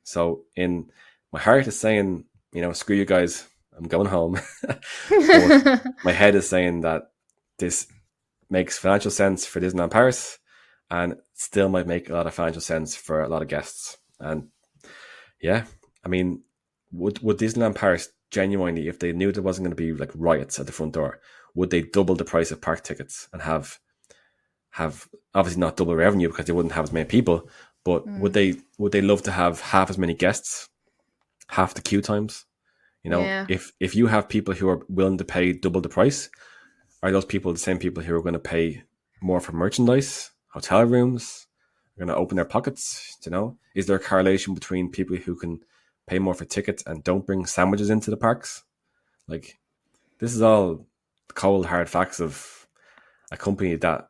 So in my heart is saying, screw you guys, I'm going home. But my head is saying that this makes financial sense for Disneyland Paris, and still might make a lot of financial sense for a lot of guests. And yeah, I mean, would Disneyland Paris genuinely, if they knew there wasn't going to be like riots at the front door, would they double the price of park tickets and have obviously not double revenue because they wouldn't have as many people, but would they love to have half as many guests, half the queue times, You know, Yeah. if you have people who are willing to pay double the price, are those people the same people who are going to pay more for merchandise, hotel rooms, are going to open their pockets? You know, is there a correlation between people who can pay more for tickets and don't bring sandwiches into the parks? Like, this is all cold hard facts of a company that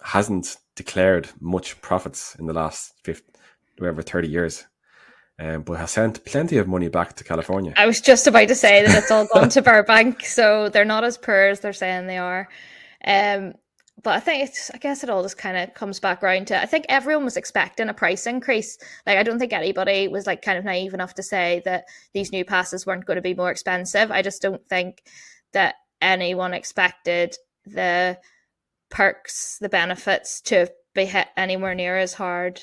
hasn't declared much profits in the last 30 years, but has sent plenty of money back to California. I was just about to say that it's all gone to Burbank, so they're not as poor as they're saying they are. But I guess it all just kind of comes back around to, I think everyone was expecting a price increase. Like, I don't think anybody was like kind of naive enough to say that these new passes weren't going to be more expensive. I just don't think that anyone expected the perks, the benefits to be hit anywhere near as hard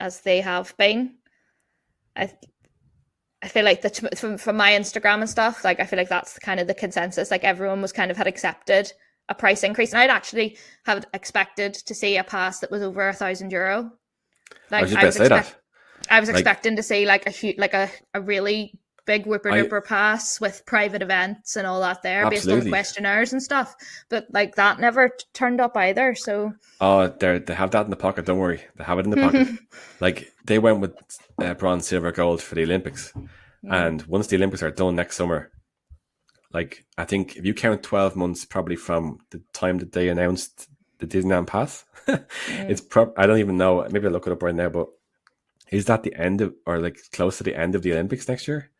as they have been. I feel like from my Instagram and stuff, like I feel like that's kind of the consensus. Like everyone was kind of had accepted a price increase, and I'd actually have expected to see a pass that was over €1,000. Like I was expecting to see like a really big whipper pass with private events and all that there, based on questionnaires and stuff. But like that never turned up either. So they have that in the pocket. Don't worry, they have it in the pocket. Like they went with bronze, silver, gold for the Olympics, and once the Olympics are done next summer, like I think if you count 12 months probably from the time that they announced the Disneyland Pass, it's I don't even know. Maybe I'll look it up right now. But is that the end of, or like close to the end of the Olympics next year?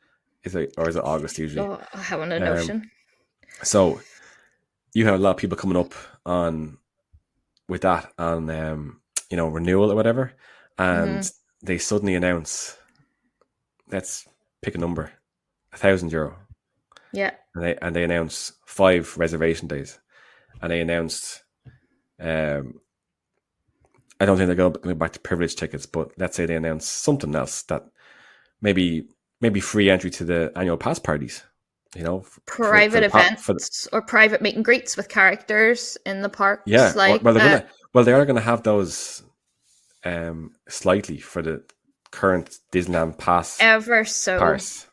Or is it August usually? Oh, I haven't a notion. So you have a lot of people coming up on with that on renewal or whatever, and they suddenly announce, let's pick a number, €1,000. Yeah. And they announce 5 reservation days, and they announced, I don't think they're going back to privilege tickets, but let's say they announce something else that maybe free entry to the annual pass parties, private events or private meet and greets with characters in the parks. Yeah, they are going to have those slightly for the current Disneyland Pass. Ever so. Paris.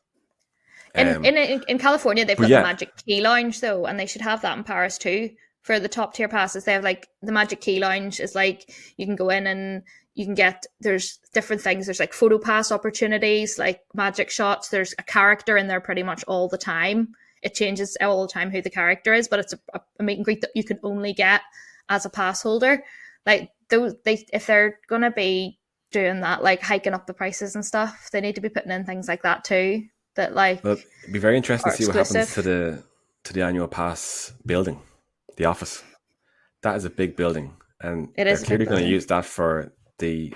In California, they've got the Magic Key Lounge though, and they should have that in Paris too. For the top tier passes, they have like the Magic Key Lounge is like you can go in and you can get, there's different things. There's like photo pass opportunities, like magic shots. There's a character in there pretty much all the time. It changes all the time who the character is, but it's a meet and greet that you can only get as a pass holder. Like if they're gonna be doing that, like hiking up the prices and stuff, they need to be putting in things like that too. That like, well, it'd be very interesting to see what happens to the annual pass building, the office. That is a big building, and they're clearly going to use that for the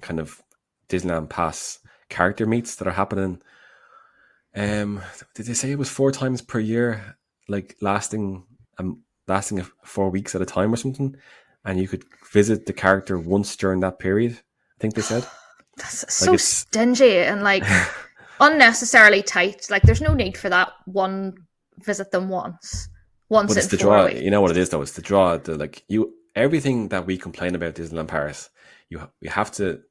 kind of Disneyland Pass character meets that are happening. Did they say it was 4 times per year, like lasting 4 weeks at a time or something, and you could visit the character once during that period? I think they said. That's so stingy and like unnecessarily tight. Like there's no need for that. One visit them once. But it's the draw. Weeks. You know what it is though. It's the draw. Everything that we complain about Disneyland Paris, you have to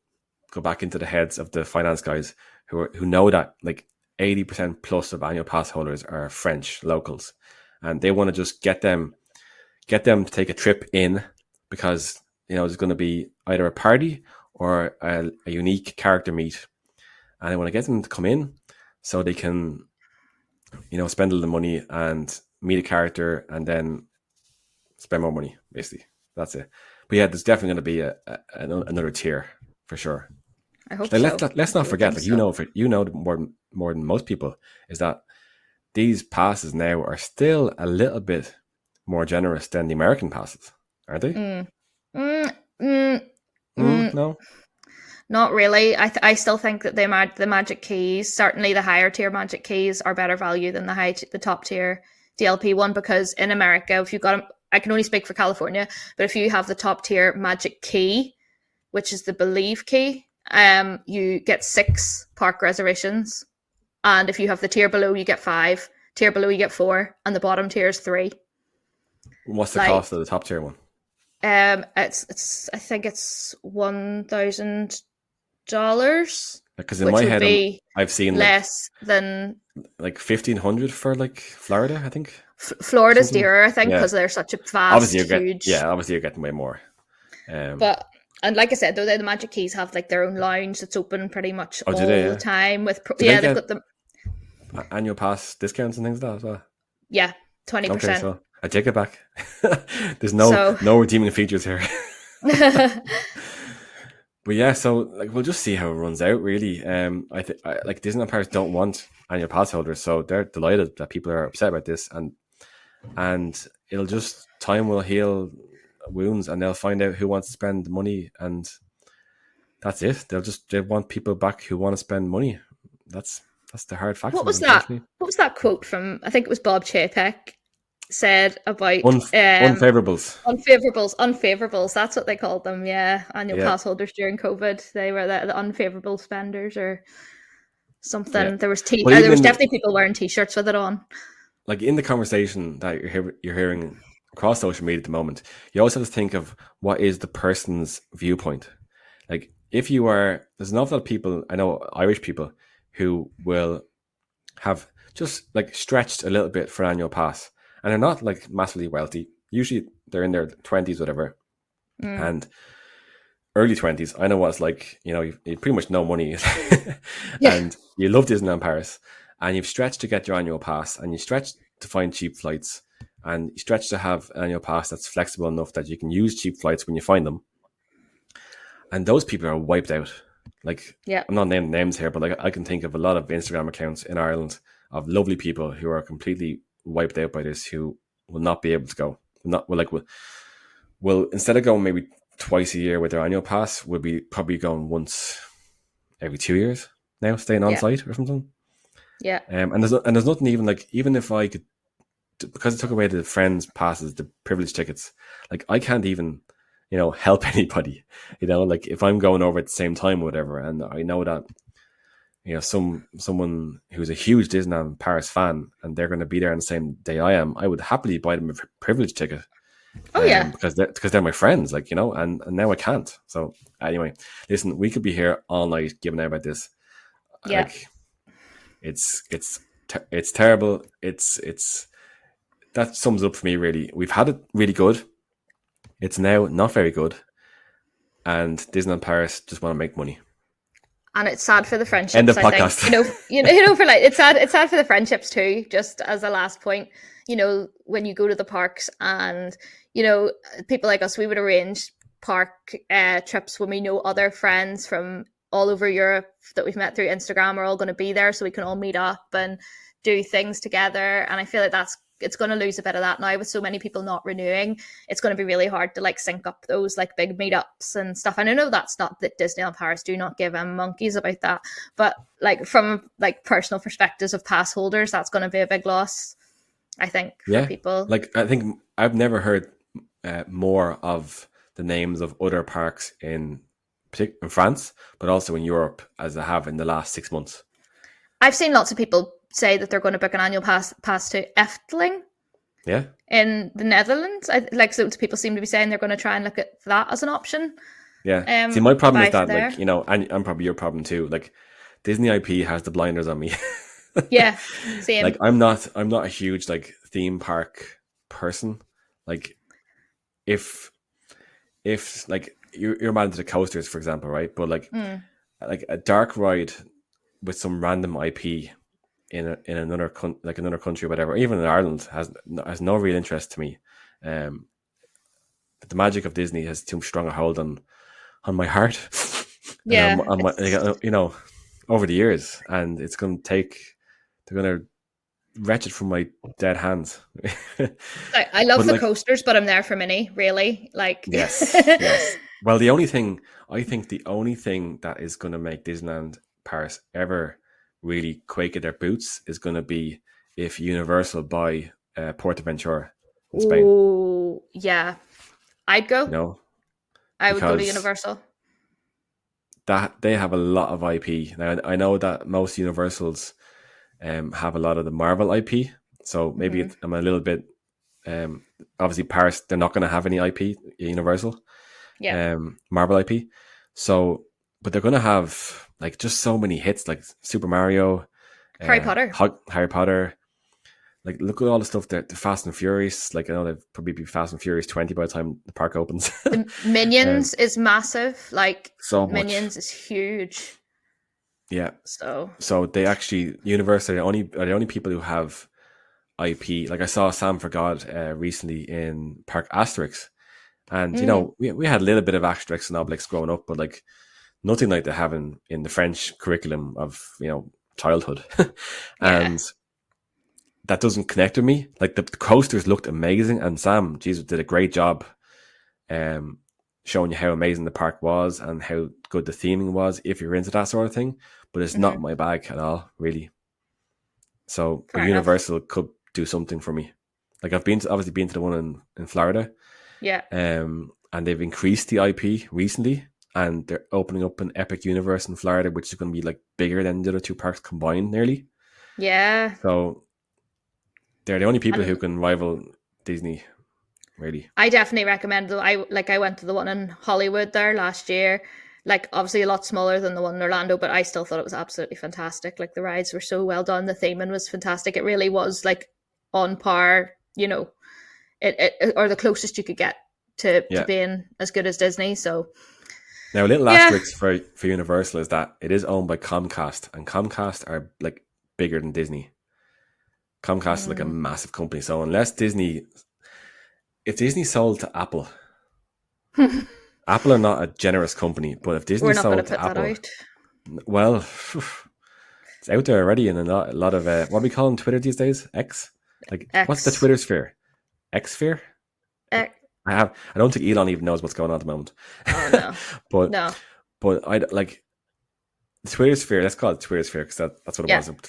go back into the heads of the finance guys who know that like 80% plus of annual pass holders are French locals, and they want to just get them to take a trip in because there's going to be either a party or a unique character meet, and I want to get them to come in so they can, spend a little money and meet a character and then spend more money. Basically, that's it. But yeah, there's definitely going to be another tier for sure. I hope so. Let's not forget, like more than most people, is that these passes now are still a little bit more generous than the American passes, aren't they? No, not really. I still think that the Magic Keys, certainly the higher tier Magic Keys, are better value than the top tier DLP one, because in America, if you've got I can only speak for California, but if you have the top tier Magic Key, which is the Believe Key, you get 6 park reservations, and if you have the tier below, you get 5. Tier below, you get 4, and the bottom tier is 3. What's the cost of the top tier one? It's I think it's $1,000. Because in which my would head, be I've seen less than 1,500 for Florida, I think. Florida's Something. dearer, I think, Yeah. because they're such a Obviously, vast, huge. obviously you're getting way more. But and like I said, though, the Magic Keys have their own lounge that's open pretty much Oh, all do they? the time. With Do they they've get got them. annual pass discounts and things like that as well? Yeah, 20%. Okay, so I take it back. There's no redeeming features here. But yeah, so we'll just see how it runs out. Really, I think Disneyland Paris don't want annual pass holders, so they're delighted that people are upset about this, and it'll just time will heal wounds, and they'll find out who wants to spend the money, and that's it. They want people back who want to spend money. That's the hard fact. What was that? What was that quote from? I think it was Bob Chapek said about unfavorables. Unfavorables. That's what they called them. Yeah, annual pass holders during COVID. They were the unfavorable spenders or something. Yeah. There was definitely people wearing T-shirts with it on. In the conversation that you're hearing across social media at the moment, you always have to think of what is the person's viewpoint. If you are, there's an awful lot of people, I know Irish people, who will have just stretched a little bit for annual pass, and they're not massively wealthy. Usually they're in their 20s, whatever, and early 20s. I know what it's like. You pretty much no money, and you love Disneyland Paris, and you've stretched to get your annual pass, and you stretched to find cheap flights, and you stretch to have an annual pass that's flexible enough that you can use cheap flights when you find them. And those people are wiped out. I'm not naming names here, but I can think of a lot of Instagram accounts in Ireland of lovely people who are completely wiped out by this, who will not be able to go. Will instead of going maybe twice a year with their annual pass, will be probably going once every 2 years now, staying on site or something. Yeah. And there's nothing even if I could, because I took away the friends passes, the privilege tickets, I can't even help anybody, if I'm going over at the same time or whatever, and I know that someone who's a huge Disneyland Paris fan and they're going to be there on the same day I am, I would happily buy them a privilege ticket. Because they're my friends, and now I can't. So anyway, listen, we could be here all night giving out about this. Yeah, it's terrible. It's that sums up for me really. We've had it really good. It's now not very good, and Disneyland Paris just want to make money. And it's sad for the friendships. End of podcast. It's sad for the friendships too. Just as a last point, when you go to the parks, and people like us, we would arrange park trips when we know other friends from all over Europe that we've met through Instagram are all going to be there, so we can all meet up and do things together. And I feel like it's going to lose a bit of that now with so many people not renewing. It's going to be really hard to sync up those big meetups and stuff. And I know that's not that Disneyland Paris do not give monkeys about that, but from personal perspectives of pass holders, that's going to be a big loss, I think, for people. I think I've never heard more of the names of other parks in France, but also in Europe as I have in the last 6 months. I've seen lots of people say that they're going to book an annual pass to Efteling. Yeah. In the Netherlands. So people seem to be saying they're going to try and look at that as an option. Yeah. See, my problem is that, and probably your problem too, Disney IP has the blinders on me. Yeah, same. I'm not a huge theme park person. If you're mad into the coasters, for example, right? But a dark ride with some random IP in another another country or whatever, even in Ireland, has no real interest to me. The magic of Disney has too strong a hold on my heart. Yeah, over the years, and it's going to take. They're going to wrench it from my dead hands. I love the coasters, but I'm there for Minnie. Really, yes. Well, the only thing that is going to make Disneyland Paris ever really quake at their boots is going to be if Universal buy Portaventura in Spain. Oh, yeah. I'd go. No. I would go to Universal. That they have a lot of IP. Now, I know that most Universals have a lot of the Marvel IP. So maybe I'm a little bit... obviously, Paris, they're not going to have any IP, Universal. Yeah. Marvel IP. So but they're going to have like just so many hits, like Super Mario, Harry Potter. Harry Potter. Like, look at all the stuff that the Fast and Furious. Like, I know they'll probably be Fast and Furious 20 by the time the park opens. The Minions is massive. Like, so much. Minions is huge. Yeah. So they actually, Universal are the only people who have IP. Like, I saw Sam for God recently in Park Asterix, and you know, we had a little bit of Asterix and Obelix growing up, but like nothing like they have in the French curriculum of, you know, childhood. And that doesn't connect with me. Like, the coasters looked amazing, and Sam, Jesus, did a great job showing you how amazing the park was and how good the theming was if you're into that sort of thing. But it's not my bag at all, really. So Universal could do something for me. Like, I've obviously been to the one in Florida. Yeah. And they've increased the IP recently, and they're opening up an Epic Universe in Florida, which is going to be like bigger than the other two parks combined nearly. Yeah. So they're the only people who can rival Disney, really. I definitely recommend though. I went to the one in Hollywood there last year. Like, obviously a lot smaller than the one in Orlando, but I still thought it was absolutely fantastic. Like, the rides were so well done. The theming was fantastic. It really was like on par, you know, it or the closest you could get to being as good as Disney. So now, a little asterisk for Universal is that it is owned by Comcast, and Comcast are like bigger than Disney. Comcast is like a massive company. So if Disney sold to Apple, Apple are not a generous company, but if Disney sold to Apple, well, it's out there already in a lot of what do we call on Twitter these days? X? Like, X. What's the Twitter sphere? X sphere? I don't think Elon even knows what's going on at the moment. Oh no. But I like the Twitter sphere. Let's call it Twitter sphere, because that's what it was up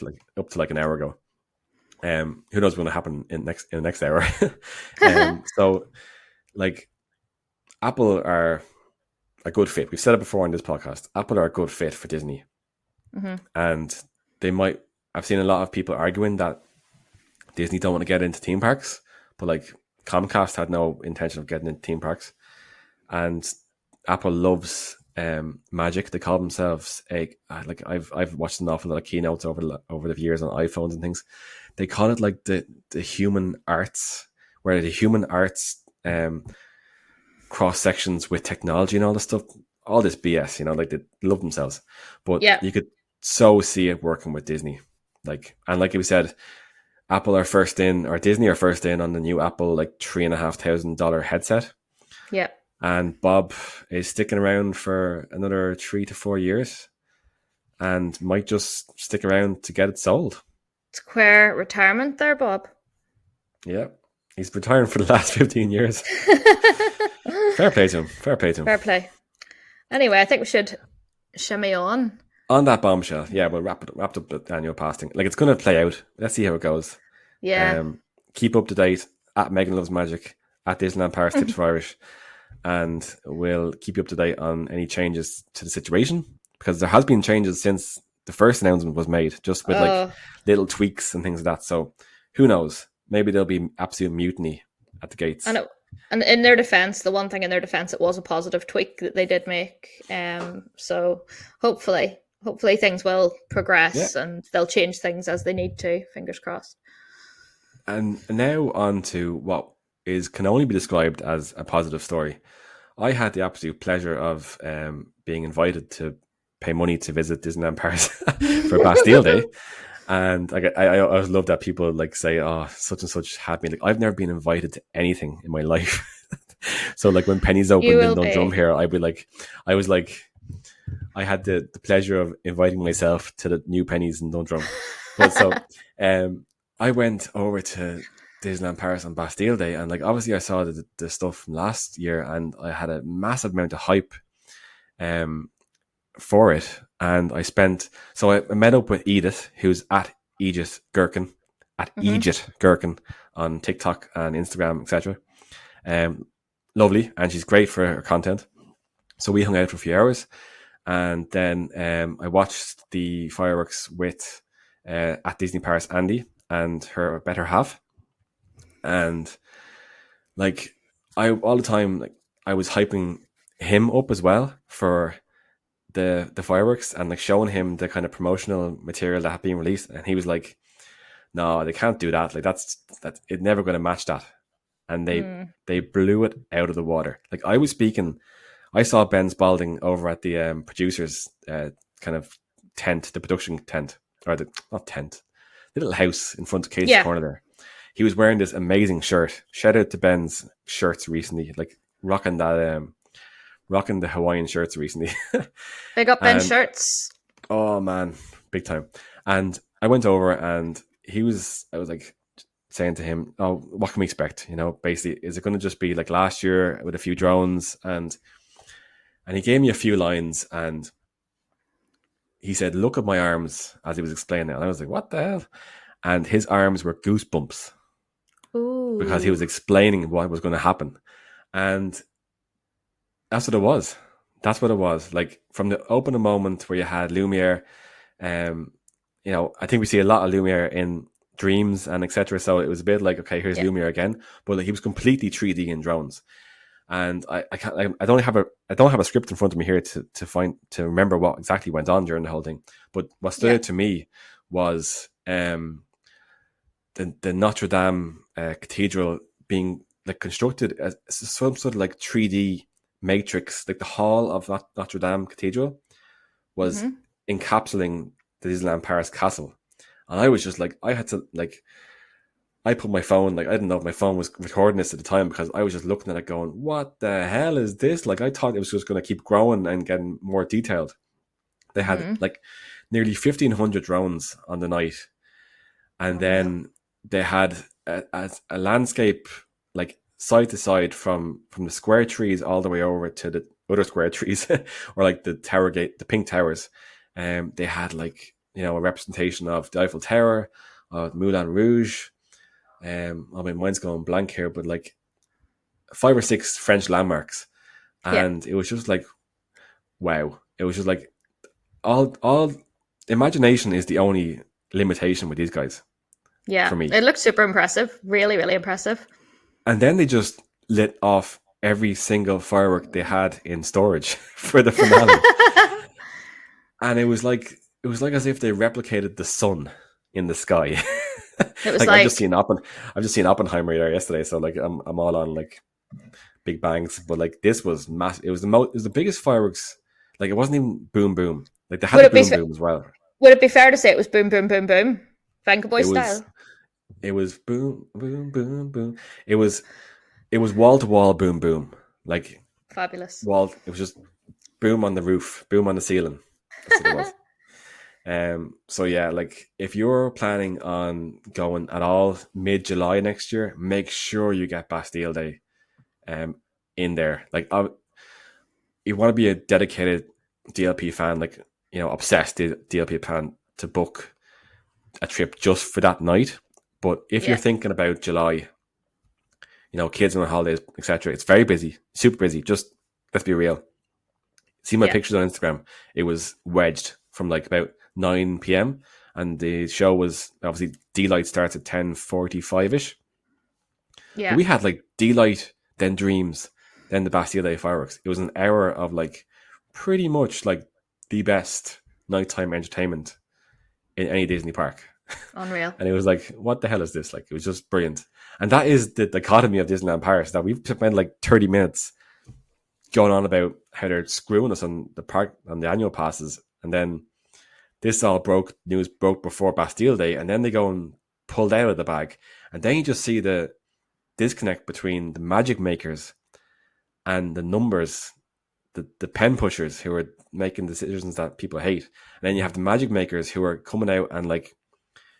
to like an hour ago. Who knows what's going to happen in the next hour? So, like, Apple are a good fit. We've said it before on this podcast. Apple are a good fit for Disney, and they might. I've seen a lot of people arguing that Disney don't want to get into theme parks, but like, Comcast had no intention of getting into theme parks, and Apple loves magic. They call themselves like, I've watched an awful lot of keynotes over the years on iPhones and things. They call it like the human arts, where the human arts cross sections with technology and all this stuff, all this BS, you know, like, they love themselves. But you could so see it working with Disney. Like, and like we said, Apple are first in, or Disney are first in on the new Apple like $3,500 headset. Yeah. And Bob is sticking around for another 3 to 4 years, and might just stick around to get it sold. Square retirement there, Bob. Yeah. He's retiring for the last 15 years. Fair play to him. Fair play. Anyway, I think we should shimmy on. On that bombshell, we'll wrap up the annual pass thing. Like, it's going to play out. Let's see how it goes. Yeah. Keep up to date at Megan Loves Magic, at Disneyland Paris Tips for Irish, and we'll keep you up to date on any changes to the situation, because there has been changes since the first announcement was made, just with like little tweaks and things like that. So who knows? Maybe there'll be absolute mutiny at the gates. And in their defense, it was a positive tweak that they did make. So hopefully things will progress and they'll change things as they need to. Fingers crossed. And now on to what can only be described as a positive story. I had the absolute pleasure of being invited to pay money to visit Disneyland Paris for Bastille Day. And I always love that people like say, "Oh, such and such had me." Like, I've never been invited to anything in my life. So like, when Penny's opened in Dundrum here, I had the pleasure of inviting myself to the new Penny's in Dundrum. But so I went over to Disneyland Paris on Bastille Day, and like, obviously I saw the stuff from last year, and I had a massive amount of hype for it. And I met up with Edith, who's at Egypt Gherkin, Egypt Gherkin on TikTok and Instagram, etc. Lovely, and she's great for her content. So we hung out for a few hours, and then I watched the fireworks with at Disney Paris Andy and her better half. And like, all the time, like, I was hyping him up as well for the fireworks and like showing him the kind of promotional material that had been released, and he was like, "No, they can't do that. Like that's it's never going to match that." And they blew it out of the water. Like I saw Ben Spalding over at the producers kind of tent, the production tent, or the not tent, the little house in front of Kate's corner there. He was wearing this amazing shirt. Shout out to Ben's shirts recently, like rocking the Hawaiian shirts recently. Big up Ben's shirts. Oh man, big time. And I went over and I was like saying to him, "Oh, what can we expect? You know, basically, is it going to just be like last year with a few drones?" And he gave me a few lines, and he said, "Look at my arms," as he was explaining it. And I was like, "What the hell?" And his arms were goosebumps. Ooh. Because he was explaining what was going to happen. And that's what it was. That's what it was. Like from the opening moment where you had Lumiere, you know, I think we see a lot of Lumiere in Dreams and etc. So it was a bit like, okay, here's Lumiere again, but like, he was completely 3D in drones. And I don't have a script in front of me here to remember what exactly went on during the whole thing. But what stood out to me was the Notre Dame cathedral being like constructed as some sort of like 3D matrix. Like the hall of Notre Dame cathedral was encapsulating the Disneyland Paris castle. And I was just like, I put my phone, like I didn't know if my phone was recording this at the time, because I was just looking at it going, what the hell is this? Like I thought it was just going to keep growing and getting more detailed. They had like nearly 1,500 drones on the night. And then they had a landscape like side to side from the square trees all the way over to the other square trees or like the tower gate, the pink towers. They had like, you know, a representation of the Eiffel Tower, Moulin Rouge. I mean, mine's going blank here, but like 5 or 6 French landmarks. And it was just like, wow. It was just like all imagination is the only limitation with these guys. Yeah, for me. It looked super impressive. Really, really impressive. And then they just lit off every single firework they had in storage for the finale. And it was like as if they replicated the sun in the sky. It was like I've just seen Oppenheimer there yesterday, so like I'm all on like big bangs. But like this was massive. It was the biggest fireworks. Like it wasn't even boom boom. Like they had the boom as well. Would it be fair to say it was boom boom boom boom, Venga Boy style? It was boom, boom, boom, boom. It was wall to wall, boom, boom. Like fabulous. It was just boom on the roof, boom on the ceiling. That's what it was. So yeah, like if you're planning on going at all mid-July next year, make sure you get Bastille Day, in there. Like you want to be a dedicated DLP fan, like you know, obsessed DLP fan to book a trip just for that night. But if you're thinking about July, you know, kids on holidays, etc., it's very busy, super busy. Just let's be real. See my pictures on Instagram. It was wedged from like about 9 p.m. and the show was obviously D-Light starts at 10:45ish. Yeah, but we had like D-Light, then Dreams, then the Bastille Day fireworks. It was an hour of like pretty much like the best nighttime entertainment in any Disney park. Unreal. And it was like, what the hell is this? Like, it was just brilliant. And that is the dichotomy of Disneyland Paris, that we've spent like 30 minutes going on about how they're screwing us on the park, on the annual passes. And then this news broke before Bastille Day. And then they go and pulled out of the bag. And then you just see the disconnect between the magic makers and the numbers, the pen pushers who are making decisions that people hate. And then you have the magic makers who are coming out and like,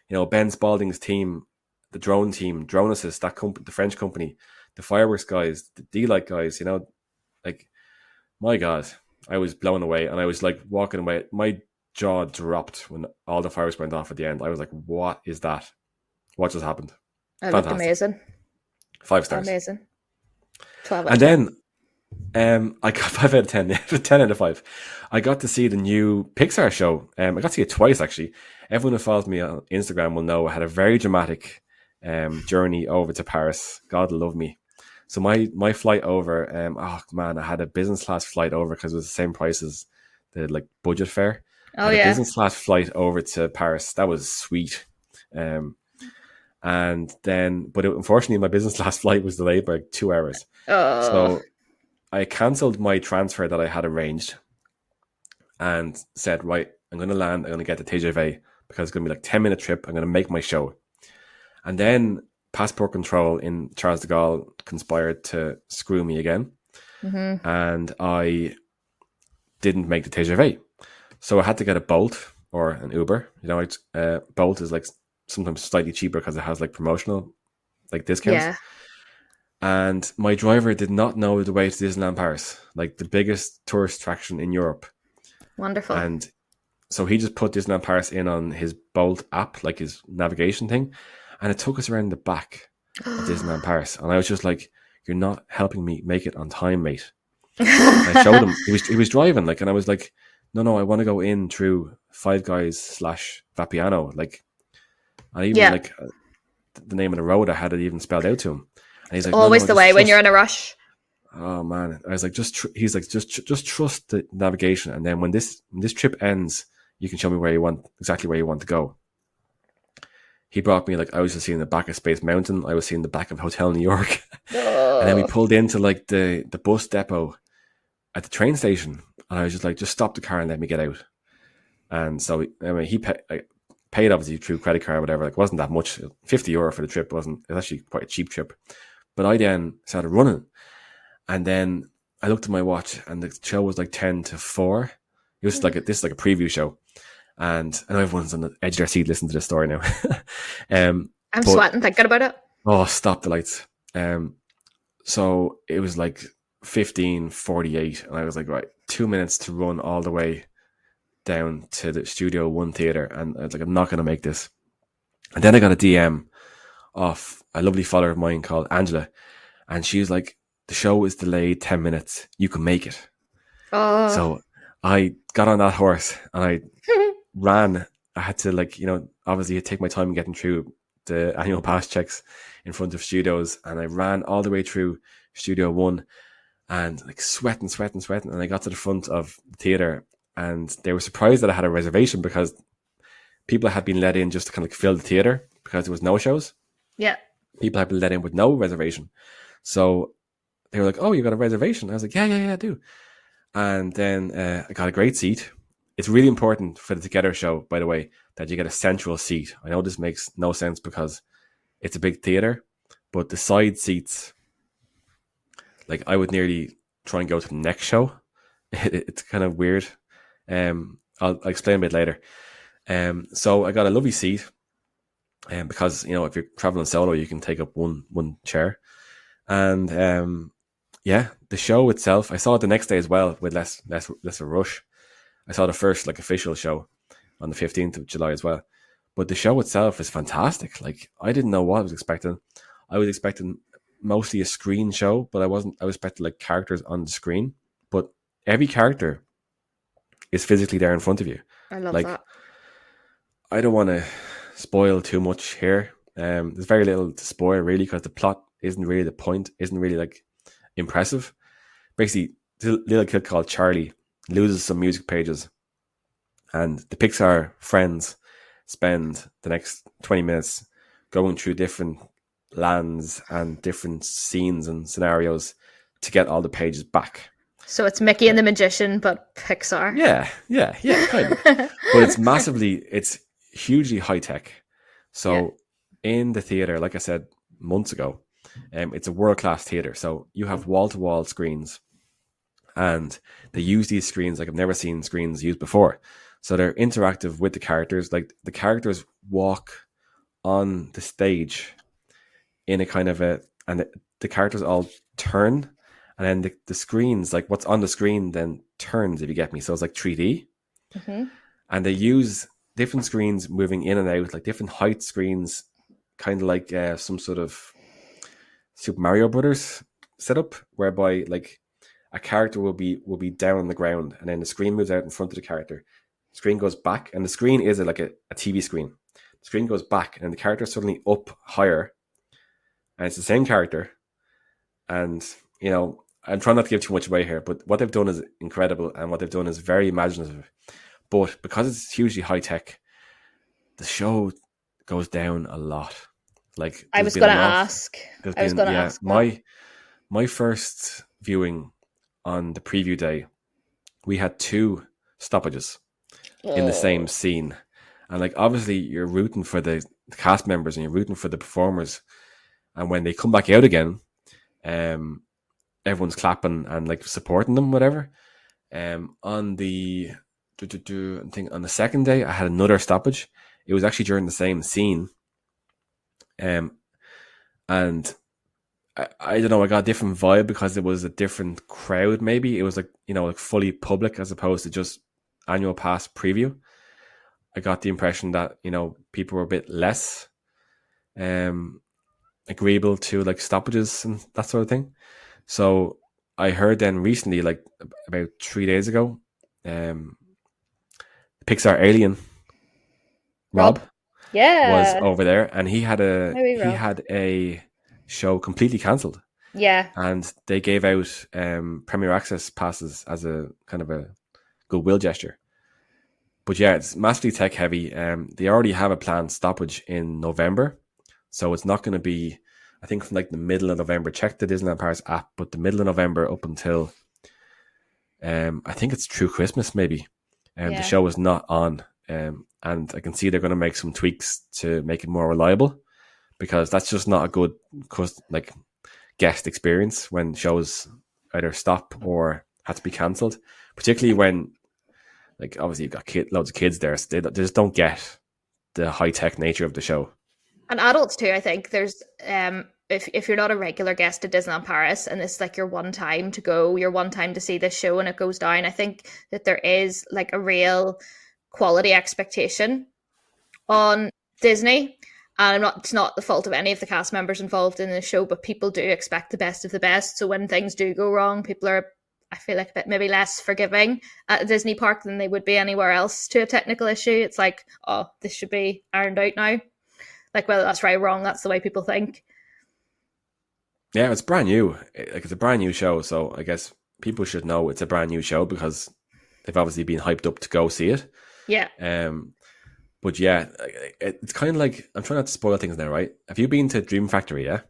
you know, Ben Spalding's team, the drone team, Drone Assist, that company, the French company, the fireworks guys, the D-Light guys, you know, like, my God, I was blown away. And I was like walking away. My jaw dropped when all the fireworks went off at the end. I was like, what is that? What just happened? It looked amazing. 5 stars. Amazing. 12 and then I got 5 out of 10. 10 out of 5. I got to see the new Pixar show. I got to see it twice, actually. Everyone who follows me on Instagram will know I had a very dramatic journey over to Paris. God love me. So my flight over, oh man, I had a business class flight over because it was the same price as the like budget fare. Oh, I had a yeah. business class flight over to Paris. That was sweet. And then, but unfortunately, my business class flight was delayed by 2 hours. Oh. So I cancelled my transfer that I had arranged and said, right, I'm going to land. I'm going to get the TGV because it's going to be like 10-minute trip. I'm going to make my show. And then passport control in Charles de Gaulle conspired to screw me again. Mm-hmm. And I didn't make the TGV. So I had to get a Bolt or an Uber. You know, Bolt is like sometimes slightly cheaper because it has like promotional like discounts. Yeah. And my driver did not know the way to Disneyland Paris, like the biggest tourist attraction in Europe. Wonderful. And so he just put Disneyland Paris in on his Bolt app, like his navigation thing. And it took us around the back of Disneyland Paris. And I was just like, you're not helping me make it on time, mate. I showed him, he was driving, like, and I was like, no, I want to go in through Five Guys / Vapiano. Like, and even like the name of the road, I had it even spelled out to him. And he's like, always the way when you're in a rush. Oh man, I was like, he's like, just trust the navigation, and then when this trip ends, you can show me exactly where you want to go. He brought me, like, I was just seeing the back of Space Mountain, I was seeing the back of Hotel New York, and then we pulled into like the bus depot at the train station, and I was just like, just stop the car and let me get out. And so he paid obviously through credit card or whatever. Like, it wasn't that much, €50 for the trip. It was actually quite a cheap trip. But I then started running. And then I looked at my watch and the show was like 10 to 4. It was like this is like a preview show. And I know everyone's on the edge of their seat listening to this story now. I'm sweating thinking about it. Oh, stop the lights. So it was like 15:48. And I was like, right, 2 minutes to run all the way down to the Studio One theater. And I was like, I'm not going to make this. And then I got a DM off a lovely follower of mine called Angela. And she was like, the show is delayed 10 minutes. You can make it. Oh. So I got on that horse and I ran. I had to, like, you know, obviously take my time getting through the annual pass checks in front of studios. And I ran all the way through Studio One and like sweating. And I got to the front of the theater and they were surprised that I had a reservation because people had been let in just to kind of fill the theater because there was no shows. Yeah. People had been let in with no reservation. So they were like, oh, you got a reservation? I was like, yeah, I do. And then I got a great seat. It's really important for the Together show, by the way, that you get a central seat. I know this makes no sense because it's a big theater, but the side seats, like, I would nearly try and go to the next show. It's kind of weird. I'll explain a bit later. So I got a lovely seat. Because, you know, if you're traveling solo, you can take up one chair. And the show itself, I saw it the next day as well with less of a rush. I saw the first like official show on the 15th of July as well. But the show itself is fantastic. Like, I didn't know what I was expecting. I was expecting mostly a screen show, but I was expecting like characters on the screen. But every character is physically there in front of you. I love like, that. I don't want to spoil too much here. There's very little to spoil really because the plot isn't really the point, isn't really like impressive. Basically, this little kid called Charlie loses some music pages and the Pixar friends spend the next 20 minutes going through different lands and different scenes and scenarios to get all the pages back. So it's Mickey and the Magician, but Pixar. Yeah, kind of. But it's hugely high tech. So in the theater, like I said months ago, it's a world-class theater. So you have wall-to-wall screens and they use these screens like I've never seen screens used before. So they're interactive with the characters. Like, the characters walk on the stage in a kind of and the characters all turn, and then the screens, like what's on the screen then turns, if you get me. So it's like 3D. Mm-hmm. And they use different screens moving in and out, like different height screens, kind of like some sort of Super Mario Brothers setup, whereby like a character will be down on the ground, and then the screen moves out in front of the character. The screen goes back, and the screen is like a TV screen. The screen goes back, and the character is suddenly up higher, and it's the same character. And, you know, I'm trying not to give too much away here, but what they've done is incredible, and what they've done is very imaginative. But because it's hugely high tech, the show goes down a lot. Like I was going to ask. My first viewing on the preview day, we had 2 stoppages in the same scene, and like obviously you're rooting for the cast members and you're rooting for the performers, and when they come back out again, everyone's clapping and like supporting them, whatever. On the second day, I had another stoppage. It was actually during the same scene, and I don't know. I got a different vibe because it was a different crowd. Maybe it was like, you know, like fully public as opposed to just annual pass preview. I got the impression that, you know, people were a bit less agreeable to like stoppages and that sort of thing. So I heard then recently, like about 3 days ago, Pixar alien Rob was over there, and he had a show completely cancelled. Yeah, and they gave out Premier Access passes as a kind of a goodwill gesture. But yeah, it's massively tech heavy. They already have a planned stoppage in November, so it's not going to be, I think, from like the middle of November. Check the Disneyland Paris app, but the middle of November up until I think it's through Christmas maybe. The show is not on, and I can see they're going to make some tweaks to make it more reliable, because that's just not a good like guest experience when shows either stop or have to be cancelled, particularly when, like, obviously you've got loads of kids there, so they just don't get the high tech nature of the show. And adults too. I think there's if you're not a regular guest at Disneyland Paris and this is like your one time to go, your one time to see this show and it goes down, I think that there is like a real quality expectation on Disney. And it's not the fault of any of the cast members involved in the show, but people do expect the best of the best. So when things do go wrong, people are, I feel like, a bit maybe less forgiving at a Disney park than they would be anywhere else to a technical issue. It's like, oh, this should be ironed out now. Like, whether that's right or wrong, that's the way people think. Yeah, it's brand new. Like, it's a brand new show, so I guess people should know it's a brand new show because they've obviously been hyped up to go see it. Yeah. But yeah, it's kind of like, I'm trying not to spoil things now, right? Have you been to Dream Factory? Yeah.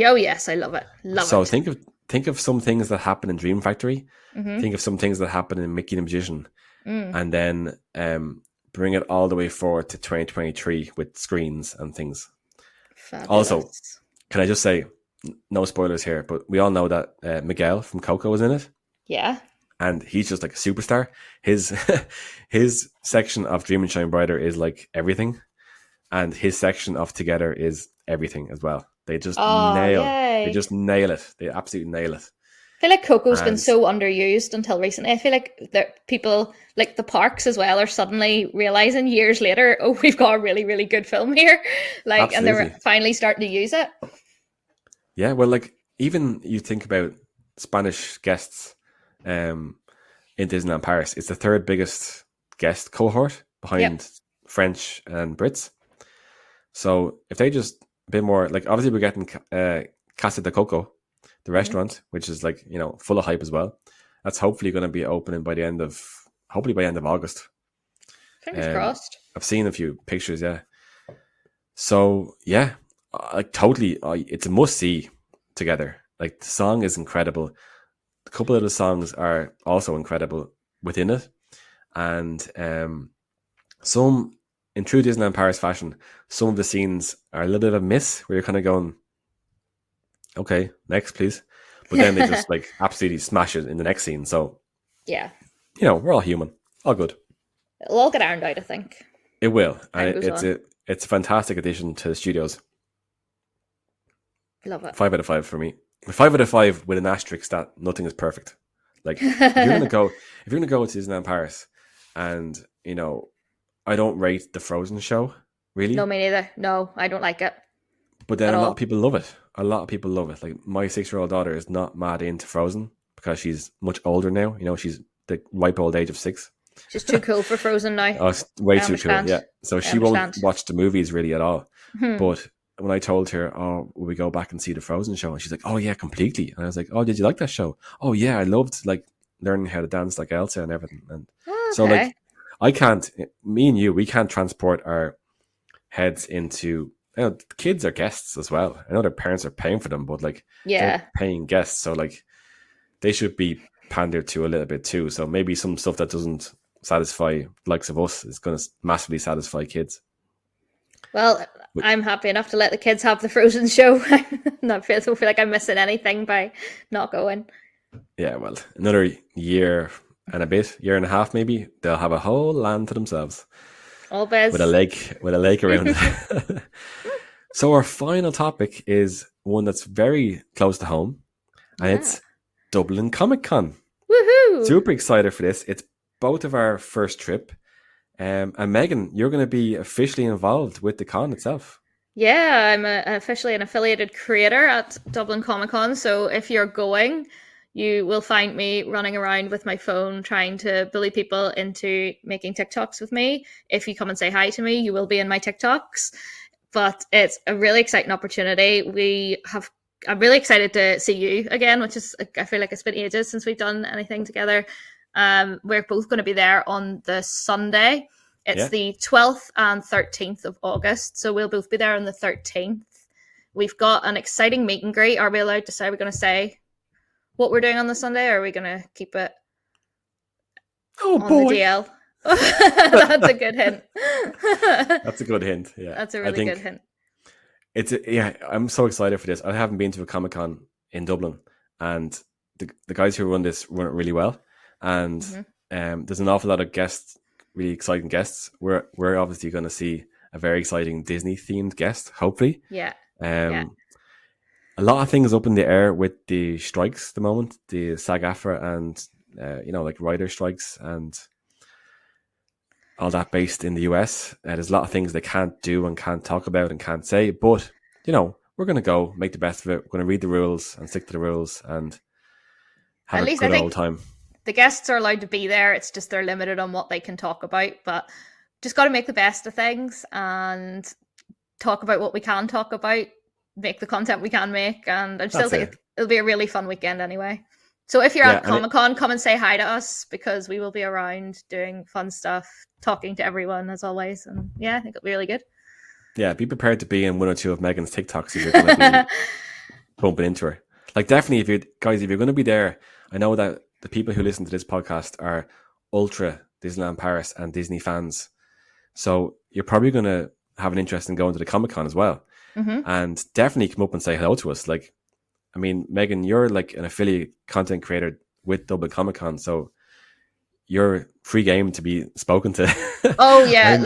Oh yes, I love it. So think of some things that happen in Dream Factory. Mm-hmm. Think of some things that happen in Mickey the Magician, and then bring it all the way forward to 2023 with screens and things. Fabulous. Also, can I just say, no spoilers here, but we all know that Miguel from Coco was in it. Yeah. And he's just like a superstar. His section of Dream and Shine Brighter is like everything, and his section of Together is everything as well. They just They just nail it. They absolutely nail it. I feel like Coco's been so underused until recently. I feel like that people, like the parks as well, are suddenly realizing years later, oh, we've got a really, really good film here. Like, absolutely. And they're finally starting to use it. Yeah, well, like, even you think about Spanish guests in Disneyland Paris, it's the third biggest guest cohort behind French and Brits. So if they just a bit more, like, obviously we're getting Casa de Coco, the restaurant, which is like, you know, full of hype as well. That's hopefully going to be opening by the end of August. Fingers crossed. I've seen a few pictures, yeah. So yeah, like totally, it's a must see Together. Like, the song is incredible. A couple of the songs are also incredible within it, and some, in true Disneyland Paris fashion, some of the scenes are a little bit of a miss where you're kind of going, okay, next please, but then they just like absolutely smash it in the next scene. So yeah, you know, we're all human, all good. It'll all get ironed out, I think. It will, and it's a fantastic addition to the studios. Love it. 5 out of 5 for me. 5 out of 5 with an asterisk that nothing is perfect. Like, if you're gonna go to Disneyland Paris, and you know, I don't rate the Frozen show, really. No, me neither. No, I don't like it. But then a lot of people love it. A lot of people love it. Like, my 6-year-old daughter is not mad into Frozen because she's much older now. You know, she's the ripe old age of 6. She's too cool for Frozen now. Oh, it's way too cool. Yeah. So she won't watch the movies really at all. But when I told her, "Oh, will we go back and see the Frozen show?" and she's like, "Oh yeah, completely." And I was like, "Oh, did you like that show?" "Oh yeah, I loved like learning how to dance like Elsa and everything." And so like, I can't. Me and you, we can't transport our heads into. You know, kids are guests as well. I know their parents are paying for them, but like they're paying guests, so like they should be pandered to a little bit too. So maybe some stuff that doesn't satisfy the likes of us is going to massively satisfy kids. Well, I'm happy enough to let the kids have the Frozen show. Don't feel like I'm missing anything by not going. Yeah, well, another year and a bit, year and a half maybe, they'll have a whole land to themselves. All biz. With a lake around it. So our final topic is one that's very close to home, and it's Dublin Comic Con. Woohoo! Super excited for this. It's both of our first trip. And Megan, you're going to be officially involved with the con itself. Yeah, I'm officially an affiliated creator at Dublin Comic Con. So if you're going, you will find me running around with my phone trying to bully people into making TikToks with me. If you come and say hi to me, you will be in my TikToks. But it's a really exciting opportunity. I'm really excited to see you again, which is, I feel like it's been ages since we've done anything together. We're both going to be there on the Sunday. It's the 12th and 13th of August. So we'll both be there on the 13th. We've got an exciting meet and greet. Are we allowed to say, we're going to say what we're doing on the Sunday, or are we going to keep it on the DL? That's a good hint. That's a good hint. Yeah, that's a really good hint. I'm so excited for this. I haven't been to a Comic-Con in Dublin, and the guys who run this run it really well. And there's an awful lot of really exciting guests. We're obviously going to see a very exciting Disney themed guest, hopefully. Yeah. A lot of things up in the air with the strikes at the moment, the SAG-AFTRA and like writer strikes and all that based in the US. There's a lot of things they can't do and can't talk about and can't say, but we're going to go make the best of it. We're going to read the rules and stick to the rules and have a good old time. The guests are allowed to be there. It's just they're limited on what they can talk about, but just got to make the best of things and talk about what we can talk about, make the content we can make. And I still think it'll be a really fun weekend anyway. So if you're at Comic-Con, come and say hi to us, because we will be around doing fun stuff, talking to everyone as always. And I think it'll be really good. Yeah, be prepared to be in one or two of Megan's TikToks if you're going to be bumping into her. Like, definitely, if you're going to be there, I know that the people who listen to this podcast are ultra Disneyland Paris and Disney fans. So you're probably going to have an interest in going to the Comic-Con as well. And definitely come up and say hello to us. Like, I mean, Megan, you're like an affiliate content creator with Dublin Comic-Con, so you're free game to be spoken to. Oh, yeah.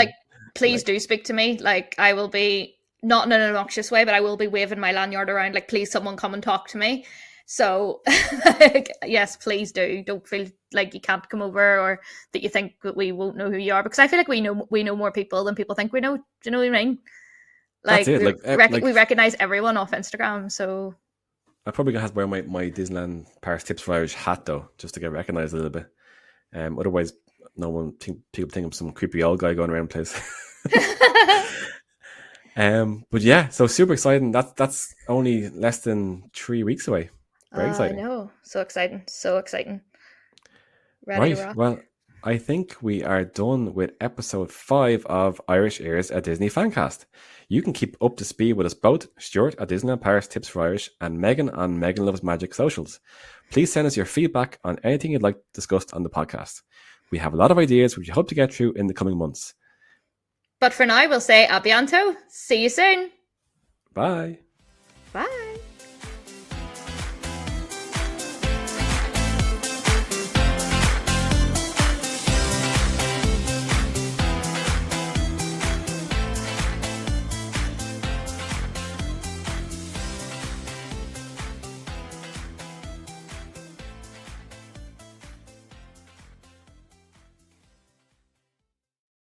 Please do speak to me. Like, I will be, not in an obnoxious way, but I will be waving my lanyard around, like, please someone come and talk to me. So, yes, please do. Don't feel like you can't come over or that you think that we won't know who you are, because I feel like we know more people than people think we know. Do you know what I mean? Like, that's it. We recognize everyone off Instagram, so... I'm probably going to have to wear my Disneyland Paris Tips for Irish hat, though, just to get recognised a little bit. Otherwise, people think I'm some creepy old guy going around the place. But yeah, so super exciting. That's only less than 3 weeks away. Very exciting. I know. So exciting. So exciting. Ready to rock. Well, I think we are done with episode 5 of Irish Ears, a Disney Fancast. You can keep up to speed with us both, Stuart at Disneyland Paris Tips for Irish and Megan on Megan Loves Magic socials. Please send us your feedback on anything you'd like discussed on the podcast. We have a lot of ideas which we hope to get through in the coming months. But for now, we'll say a bientôt. See you soon. Bye. Bye.